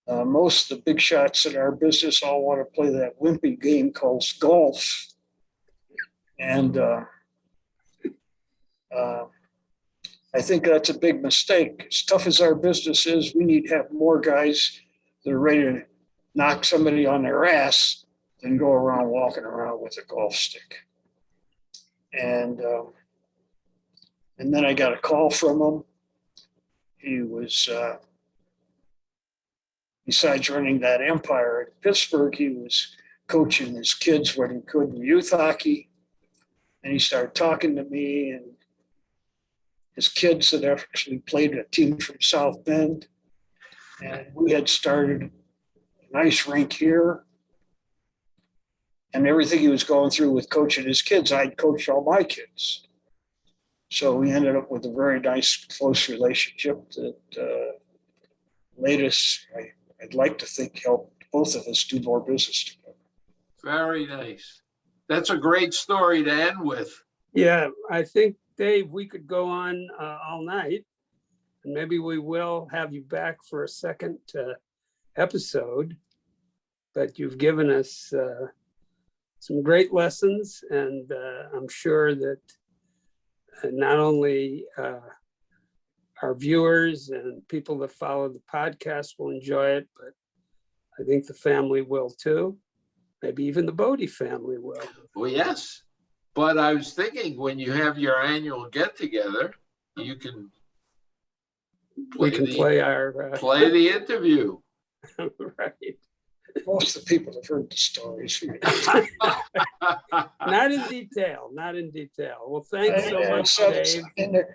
Most of the big shots in our business all want to play that wimpy game called golf. And I think that's a big mistake. As tough as our business is, we need to have more guys that are ready to knock somebody on their ass than go around walking around with a golf stick. And then I got a call from him. He was, besides running that empire in Pittsburgh, he was coaching his kids when he could in youth hockey. And he started talking to me, and his kids had actually played a team from South Bend. And we had started an ice rink here. And everything he was going through with coaching his kids, I'd coached all my kids. So we ended up with a very nice, close relationship that latest, I'd like to think, helped both of us do more business together. Very nice. That's a great story to end with. Yeah, I think, Dave, we could go on all night, and maybe we will have you back for a second episode. But you've given us some great lessons, and I'm sure that not only our viewers and people that follow the podcast will enjoy it, but I think the family will too. Maybe even the Bodie family will. Well, yes. But I was thinking when you have your annual get together, you can We can play our play the interview. right. Most of the people have heard the stories. Not in detail, not in detail. Well, thanks so much, Dave.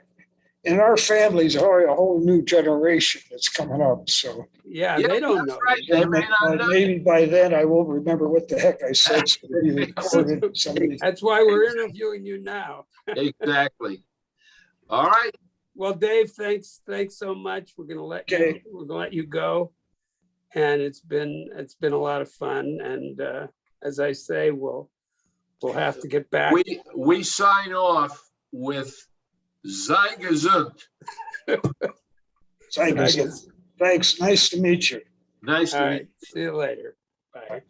In our families, a whole new generation that's coming up. So Yeah, Yeah, they don't that's know. right. They may not know. maybe by then I won't remember what the heck I said. So it'll be recorded. Somebody. That's why we're interviewing you now. Exactly. All right. Well, Dave, thanks so much. We're gonna let you go. And it's been a lot of fun. And as I say, we'll have to get back. We sign off with Sei gesund. Thanks. Nice to meet you. Nice to All meet you. right. See you later. Bye.